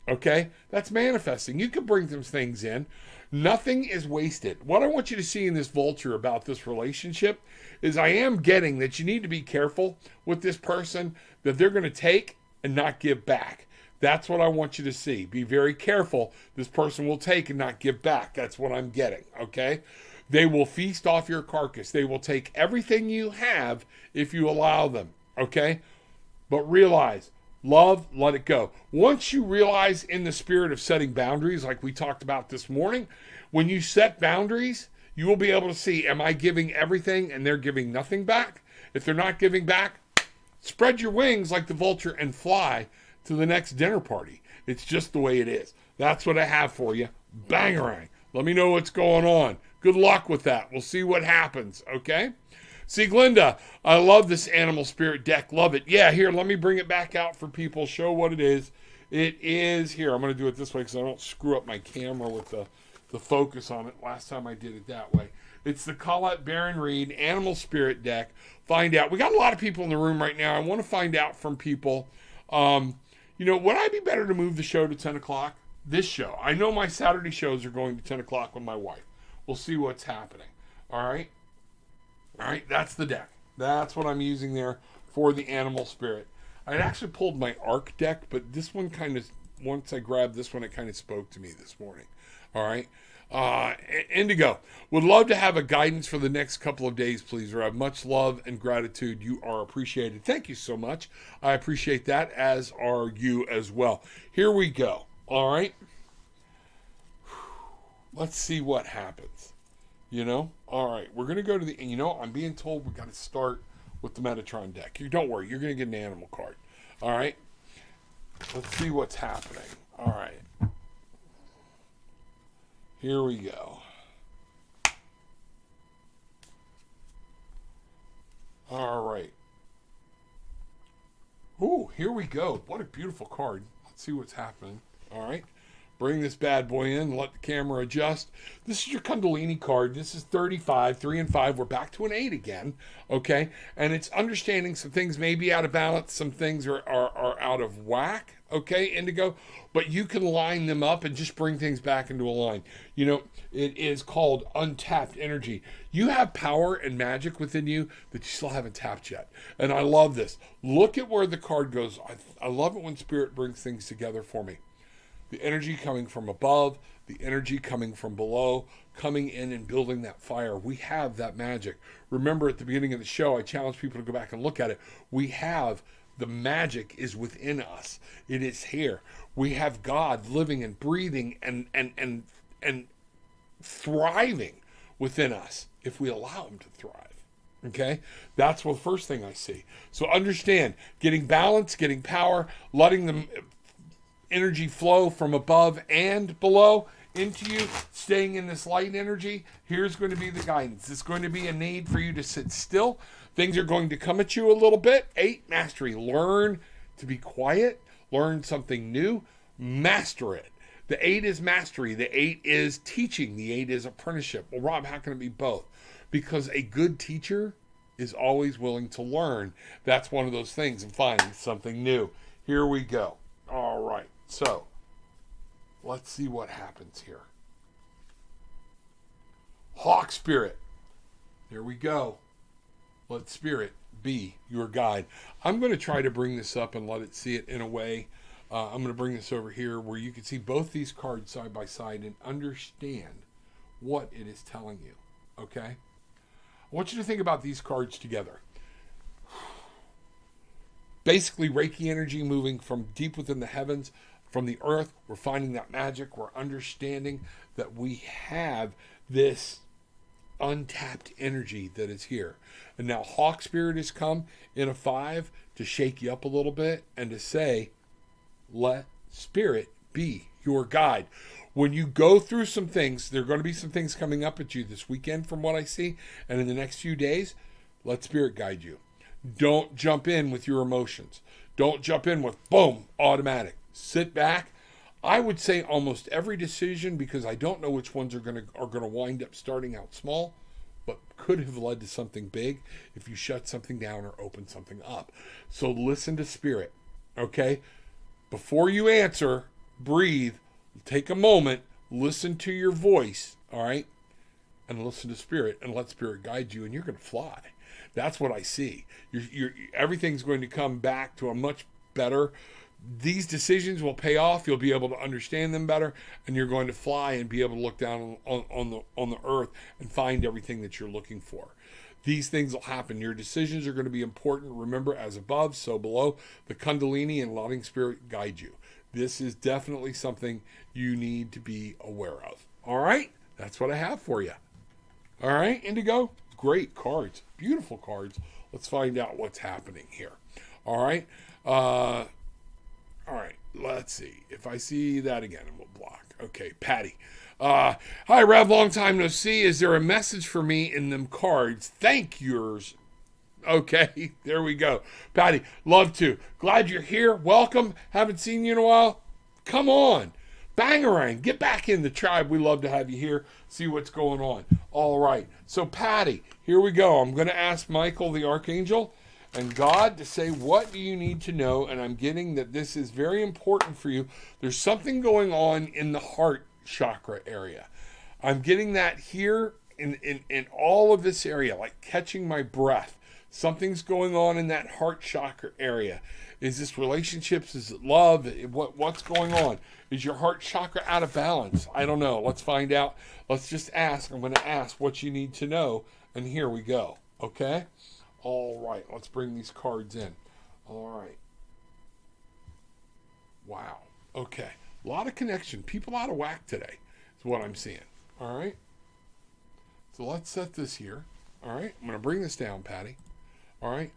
okay? That's manifesting. You can bring some things in. Nothing is wasted. What I want you to see in this Vulture about this relationship is I am getting that you need to be careful with this person, that they're going to take and not give back. That's what I want you to see. Be very careful. This person will take and not give back. That's what I'm getting, okay? They will feast off your carcass. They will take everything you have if you allow them, okay? But realize, love, let it go. Once you realize in the spirit of setting boundaries, like we talked about this morning, when you set boundaries, you will be able to see, am I giving everything and they're giving nothing back? If they're not giving back, spread your wings like the vulture and fly to the next dinner party. It's just the way it is. That's what I have for you. Bangarang. Let me know what's going on. Good luck with that. We'll see what happens, okay? See, Glinda, I love this animal spirit deck. Love it. Yeah, here, let me bring it back out for people. Show what it is. It is here. I'm going to do it this way because I don't screw up my camera with the focus on it. Last time I did it that way. It's the Colette Baron Reed Animal Spirit deck. Find out. We got a lot of people in the room right now. I want to find out from people. Would I be better to move the show to 10 o'clock? This show. I know my Saturday shows are going to 10 o'clock with my wife. We'll see what's happening. All right. All right. That's the deck. That's what I'm using there for the animal spirit. I had actually pulled my ARC deck, but this one kind of, once I grabbed this one, it kind of spoke to me this morning. All right. Indigo, would love to have a guidance for the next couple of days, please, Rob. Much love and gratitude. You are appreciated. Thank you so much. I appreciate that, as are you as well. Here we go. All right. Let's see what happens. You know? All right. We're going to go to the, you know, I'm being told we got to start with the Metatron deck. Don't worry. You're going to get an animal card. All right. Let's see what's happening. All right. Here we go. All right. Ooh, here we go. What a beautiful card. Let's see what's happening. All right. Bring this bad boy in. Let the camera adjust. This is your Kundalini card. This is 35, 3 and 5. We're back to an 8 again. Okay. And it's understanding some things may be out of balance. Some things are out of whack. Okay, Indigo. But you can line them up and just bring things back into a line. You know, it is called untapped energy. You have power and magic within you that you still haven't tapped yet. And I love this. Look at where the card goes. I love it when Spirit brings things together for me. The energy coming from above, the energy coming from below, coming in and building that fire. We have that magic. Remember at the beginning of the show, I challenged people to go back and look at it. We have the magic is within us. It is here. We have God living and breathing and thriving within us if we allow him to thrive. Okay? That's the first thing I see. So understand, getting balance, getting power, letting them energy flow from above and below into you, staying in this light energy. Here's going to be the guidance. It's going to be a need for you to sit still. Things are going to come at you a little bit. 8, mastery. Learn to be quiet. Learn something new. Master it. The 8 is mastery. The 8 is teaching. The 8 is apprenticeship. Well, Rob, how can it be both? Because a good teacher is always willing to learn. That's one of those things, and finding something new. Here we go. All right. So, let's see what happens here. Hawk Spirit. There we go. Let Spirit be your guide. I'm going to try to bring this up and let it see it in a way. I'm going to bring this over here where you can see both these cards side by side and understand what it is telling you. Okay? I want you to think about these cards together. Basically, Reiki energy moving from deep within the heavens, from the earth. We're finding that magic. We're understanding that we have this untapped energy that is here. And now Hawk Spirit has come in a 5 to shake you up a little bit and to say, let Spirit be your guide. When you go through some things, there are going to be some things coming up at you this weekend from what I see, and in the next few days, let Spirit guide you. Don't jump in with your emotions. Don't jump in with, boom, automatic. Sit back. I would say almost every decision, because I don't know which ones are going to wind up starting out small, but could have led to something big if you shut something down or open something up. So listen to Spirit, okay? Before you answer, breathe, take a moment, listen to your voice, all right? And listen to Spirit and let Spirit guide you, and you're going to fly. That's what I see. Everything's going to come back to a much better. These decisions will pay off. You'll be able to understand them better, and you're going to fly and be able to look down on the earth and find everything that you're looking for. These things will happen. Your decisions are going to be important. Remember, as above, so below. The Kundalini and loving Spirit guide you. This is definitely something you need to be aware of. All right? That's what I have for you. All right, Indigo? Great cards. Beautiful cards. Let's find out what's happening here. All right? All right, let's see. If I see that again, it will block. Okay, Patty. Hi, Rev. Long time no see. Is there a message for me in them cards? Thank yours. Okay, there we go. Patty, love to. Glad you're here. Welcome. Haven't seen you in a while. Come on. Bangarang, get back in the tribe. We love to have you here. See what's going on. All right. So, Patty, here we go. I'm going to ask Michael, the Archangel, and God to say, what do you need to know? And I'm getting that this is very important for you. There's something going on in the heart chakra area. I'm getting that here in all of this area, like catching my breath. Something's going on in that heart chakra area. Is this relationships? Is it love? What's going on? Is your heart chakra out of balance? I don't know. Let's find out. Let's just ask. I'm going to ask what you need to know. And here we go. Okay? All right. Let's bring these cards in. All right. Wow. Okay. A lot of connection. People out of whack today is what I'm seeing. All right? So let's set this here. All right? I'm going to bring this down, Patty. All right?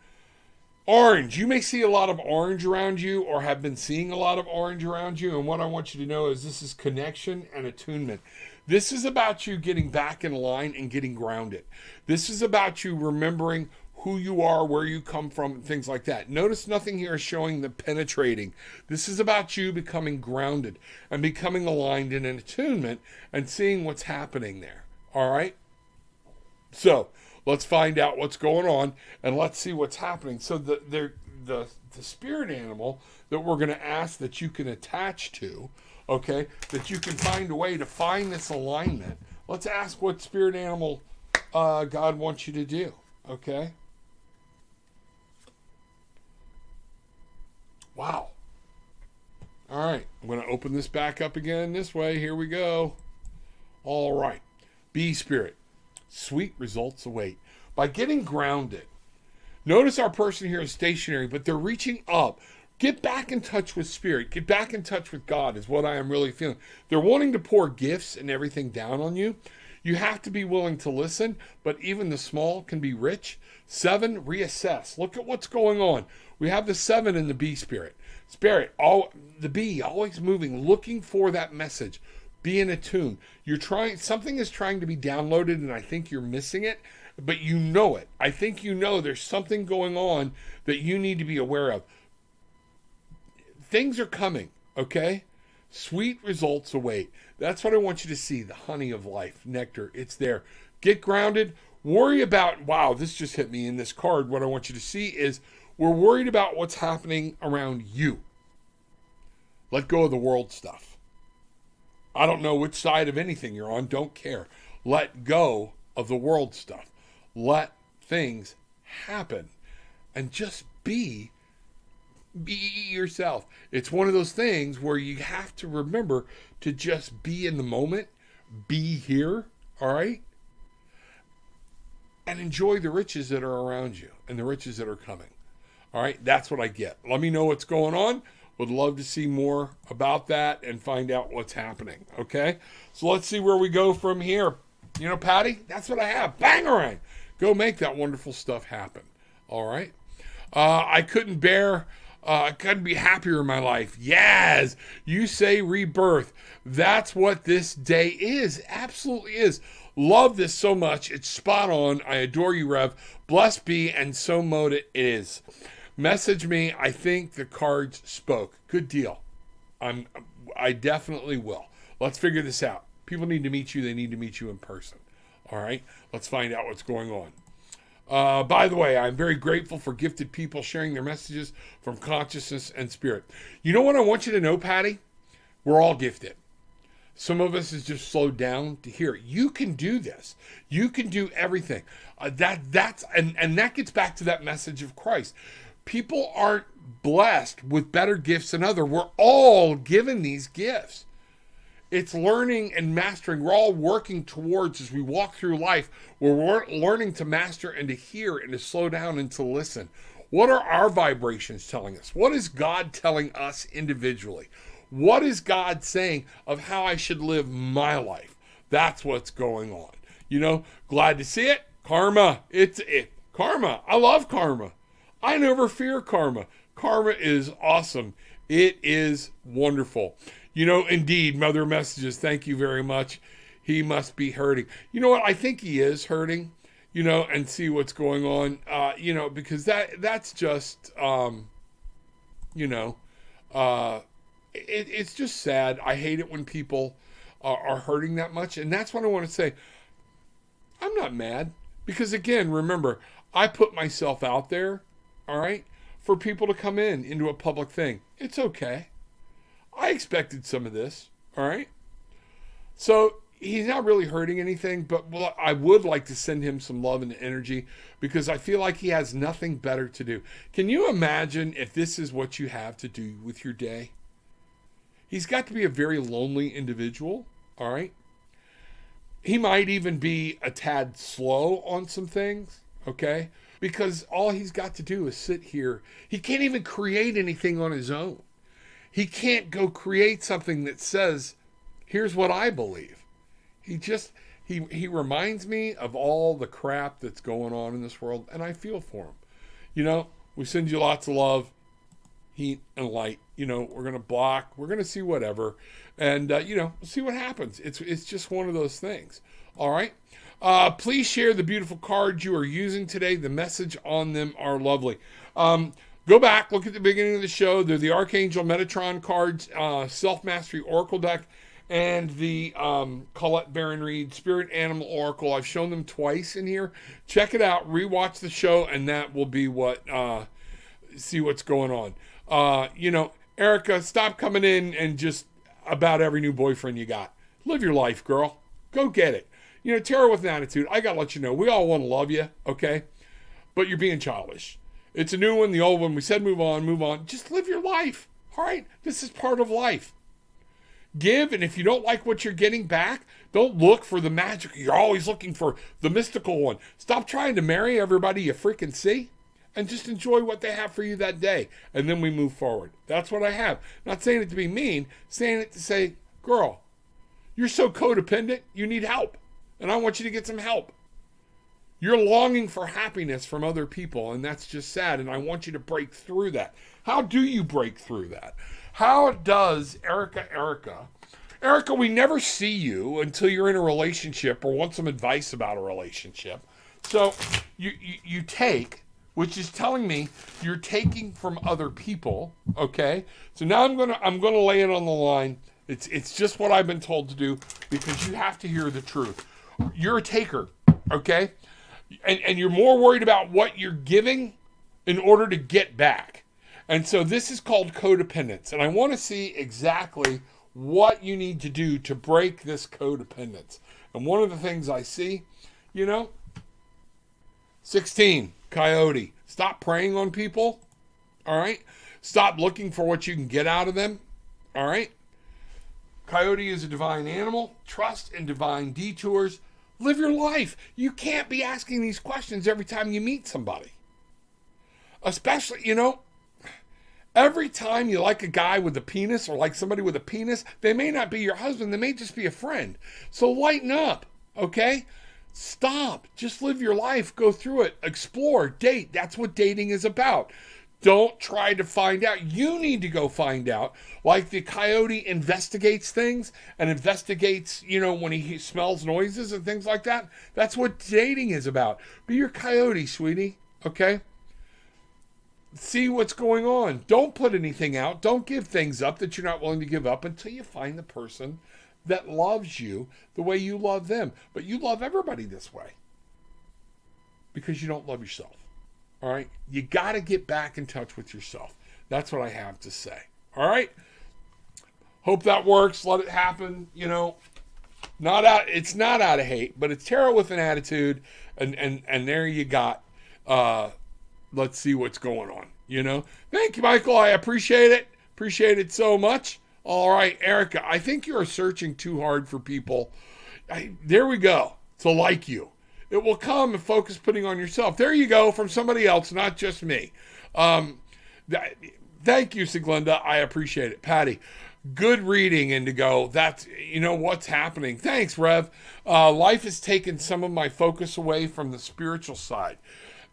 Orange. You may see a lot of orange around you or have been seeing a lot of orange around you. And what I want you to know is this is connection and attunement. This is about you getting back in line and getting grounded. This is about you remembering who you are, where you come from, and things like that. Notice nothing here is showing the penetrating. This is about you becoming grounded and becoming aligned in an attunement and seeing what's happening there. All right? So let's find out what's going on and let's see what's happening. So the spirit animal that we're going to ask that you can attach to, okay, that you can find a way to find this alignment. Let's ask what spirit animal God wants you to do, okay? Wow. All right, I'm going to open this back up again this way. Here we go. All right. Bee spirit. Sweet results await. By getting grounded, notice our person here is stationary, but they're reaching up. Get back in touch with spirit. Get back in touch with God is what I am really feeling. They're wanting to pour gifts and everything down on you. You have to be willing to listen, but even the small can be rich. 7, reassess. Look at what's going on. We have the 7 in the bee spirit. The bee always moving, looking for that message. Be in attune. Something is trying to be downloaded and I think you're missing it, but you know it. I think you know there's something going on that you need to be aware of. Things are coming, okay? Sweet results await. That's what I want you to see. The honey of life, nectar, it's there. Get grounded. Worry about, wow, this just hit me in this card. What I want you to see is we're worried about what's happening around you. Let go of the world stuff. I don't know which side of anything you're on. Don't care. Let go of the world stuff. Let things happen. And just be yourself. It's one of those things where you have to remember to just be in the moment. Be here. All right? And enjoy the riches that are around you and the riches that are coming. All right? That's what I get. Let me know what's going on. Would love to see more about that and find out what's happening. Okay? So let's see where we go from here. You know, Patty, that's what I have. Bangarang. Go make that wonderful stuff happen. All right? I couldn't be happier in my life. Yes. You say rebirth. That's what this day is. Absolutely is. Love this so much. It's spot on. I adore you, Rev. Blessed be, and so mote it is. Message me. I think the cards spoke. Good deal. I definitely will. Let's figure this out. People need to meet you. They need to meet you in person. All right? Let's find out what's going on. By the way, I'm very grateful for gifted people sharing their messages from consciousness and spirit. You know what I want you to know, Patty? We're all gifted. Some of us is just slowed down to hear it. You can do this. You can do everything. That gets back to that message of Christ. People aren't blessed with better gifts than others. We're all given these gifts. It's learning and mastering. We're all working towards, as we walk through life, we're learning to master and to hear and to slow down and to listen. What are our vibrations telling us? What is God telling us individually? What is God saying of how I should live my life? That's what's going on. You know, glad to see it. Karma. Karma. I love karma. I never fear karma. Karma is awesome. It is wonderful. You know, indeed, Mother Messages, thank you very much. He must be hurting. You know what? I think he is hurting, you know, and see what's going on, you know, because that's just, you know, it's just sad. I hate it when people are hurting that much. And that's what I want to say. I'm not mad because, again, remember, I put myself out there. All right, for people to come into a public thing. It's okay. I expected some of this. All right. So he's not really hurting anything, but I would like to send him some love and energy because I feel like he has nothing better to do. Can you imagine if this is what you have to do with your day? He's got to be a very lonely individual, all right? He might even be a tad slow on some things, okay? Because all he's got to do is sit here. He can't even create anything on his own. He can't go create something that says, here's what I believe. He reminds me of all the crap that's going on in this world, and I feel for him. You know, we send you lots of love, heat, and light. You know, we're going to block. We're going to see whatever. And, you know, we'll see what happens. It's just one of those things. All right? Please share the beautiful cards you are using today. The message on them are lovely. Go back, look at the beginning of the show. They're the Archangel Metatron cards, Self-Mastery Oracle deck, and the Colette Baron Reed Spirit Animal Oracle. I've shown them twice in here. Check it out. Rewatch the show, and that will be what, see what's going on. You know, Erica, stop coming in and just about every new boyfriend you got. Live your life, girl. Go get it. You know, Tarot with an Attitude, I got to let you know, we all want to love you, okay? But you're being childish. It's a new one, the old one. We said move on, move on. Just live your life, all right? This is part of life. Give, and if you don't like what you're getting back, don't look for the magic. You're always looking for the mystical one. Stop trying to marry everybody you freaking see, and just enjoy what they have for you that day. And then we move forward. That's what I have. Not saying it to be mean, saying it to say, girl, you're so codependent, you need help. And I want you to get some help. You're longing for happiness from other people, and that's just sad, and I want you to break through that. How do you break through that? How does Erica, we never see you until you're in a relationship or want some advice about a relationship. So you take, which is telling me you're taking from other people, okay? So now I'm gonna lay it on the line. It's just what I've been told to do because you have to hear the truth. You're a taker, okay? And you're more worried about what you're giving in order to get back. And so this is called codependence. And I want to see exactly what you need to do to break this codependence. And one of the things I see, you know, 16, Coyote. Stop preying on people, all right? Stop looking for what you can get out of them, all right? Coyote is a divine animal. Trust in divine detours. Live your life. You can't be asking these questions every time you meet somebody. Especially, you know, every time you like a guy with a penis or like somebody with a penis, they may not be your husband. They may just be a friend. So lighten up, okay? Stop. Just live your life. Go through it. Explore. Date. That's what dating is about. Don't try to find out. You need to go find out. Like the coyote investigates things and investigates, you know, when he smells noises and things like that. That's what dating is about. Be your coyote, sweetie. Okay? See what's going on. Don't put anything out. Don't give things up that you're not willing to give up until you find the person that loves you the way you love them. But you love everybody this way because you don't love yourself. All right? You got to get back in touch with yourself. That's what I have to say. All right? Hope that works. Let it happen. You know, it's not out of hate, but it's Tarot with an Attitude. And there you got, let's see what's going on. You know? Thank you, Michael. I appreciate it. Appreciate it so much. All right, Erica, I think you are searching too hard for people. There we go. To like you. It will come and focus putting on yourself. There you go, from somebody else, not just me. Thank you, Siglenda. I appreciate it. Patty, good reading, Indigo. That's, you know, what's happening. Thanks, Rev. Life has taken some of my focus away from the spiritual side.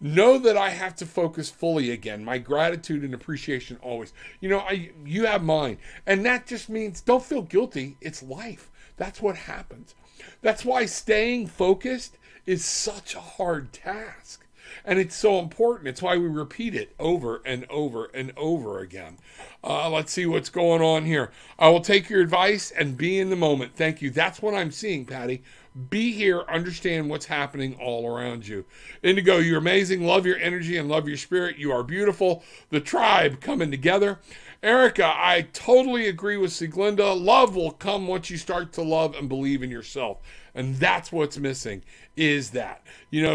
Know that I have to focus fully again. My gratitude and appreciation always. You know, you have mine. And that just means don't feel guilty. It's life. That's what happens. That's why staying focused is such a hard task. And it's so important. It's why we repeat it over and over and over again. Let's see what's going on here. I will take your advice and be in the moment. Thank you. That's what I'm seeing, Patty. Be here. Understand what's happening all around you. Indigo, you're amazing. Love your energy and love your spirit. You are beautiful. The tribe coming together. Erica, I totally agree with Sieglinde. Love will come once you start to love and believe in yourself. And that's what's missing, is that.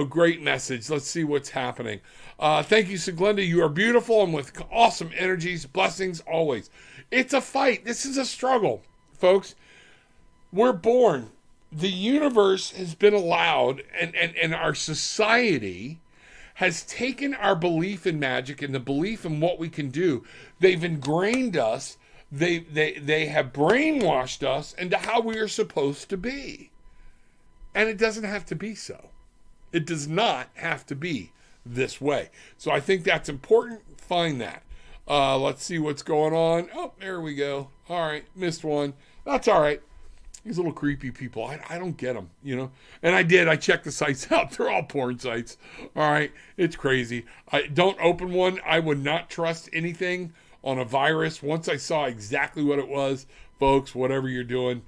Great message. Let's see what's happening. Thank you, Sieglinde. You are beautiful and with awesome energies. Blessings always. It's a fight. This is a struggle, folks. We're born. The universe has been allowed, and our society has taken our belief in magic and the belief in what we can do. They've ingrained us. They have brainwashed us into how we are supposed to be. And it doesn't have to be so. It does not have to be this way. So I think that's important. Find that. Let's see what's going on. Oh, there we go. All right, missed one. That's all right. These little creepy people, I don't get them, And I checked the sites out. They're all porn sites. All right, it's crazy. I don't open one. I would not trust anything on a virus. Once I saw exactly what it was, folks, whatever you're doing.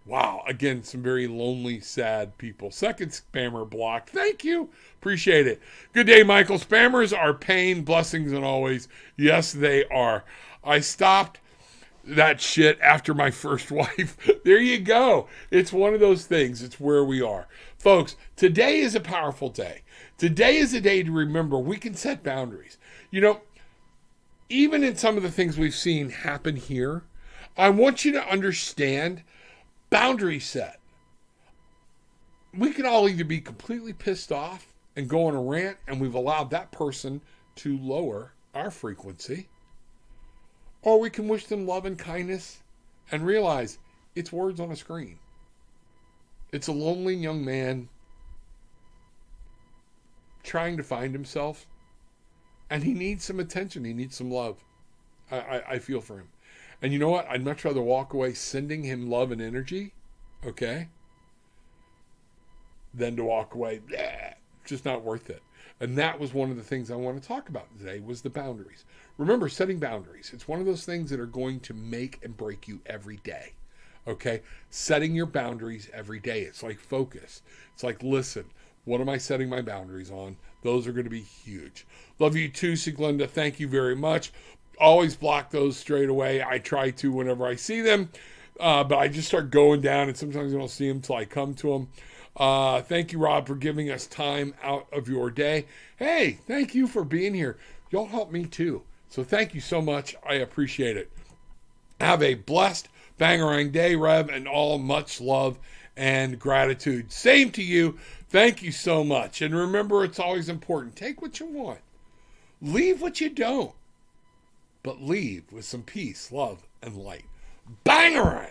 Wow, again, some very lonely, sad people. Second spammer blocked. Thank you. Appreciate it. Good day, Michael. Spammers are pain, blessings, and always. Yes, they are. I stopped that shit after my first wife. There you go. It's one of those things. It's where we are. Folks, today is a powerful day. Today is a day to remember we can set boundaries. Even in some of the things we've seen happen here, I want you to understand boundary set. We can all either be completely pissed off and go on a rant, and we've allowed that person to lower our frequency, or we can wish them love and kindness and realize it's words on a screen. It's a lonely young man trying to find himself, and he needs some attention. He needs some love. I feel for him. And you know what? I'd much rather walk away sending him love and energy, okay, than to walk away, just not worth it. And that was one of the things I want to talk about today, was the boundaries. Remember, setting boundaries. It's one of those things that are going to make and break you every day. Okay? Setting your boundaries every day. It's like focus. It's like, listen, what am I setting my boundaries on? Those are going to be huge. Love you too, Sieglinde. Thank you very much. Always block those straight away. I try to whenever I see them. But I just start going down, and sometimes I don't see them till I come to them. Thank you, Rob, for giving us time out of your day. Hey, thank you for being here. Y'all help me too. So thank you so much. I appreciate it. Have a blessed Bangarang day, Rev, and all much love and gratitude. Same to you. Thank you so much. And remember, it's always important. Take what you want. Leave what you don't. But leave with some peace, love, and light. Bangarang!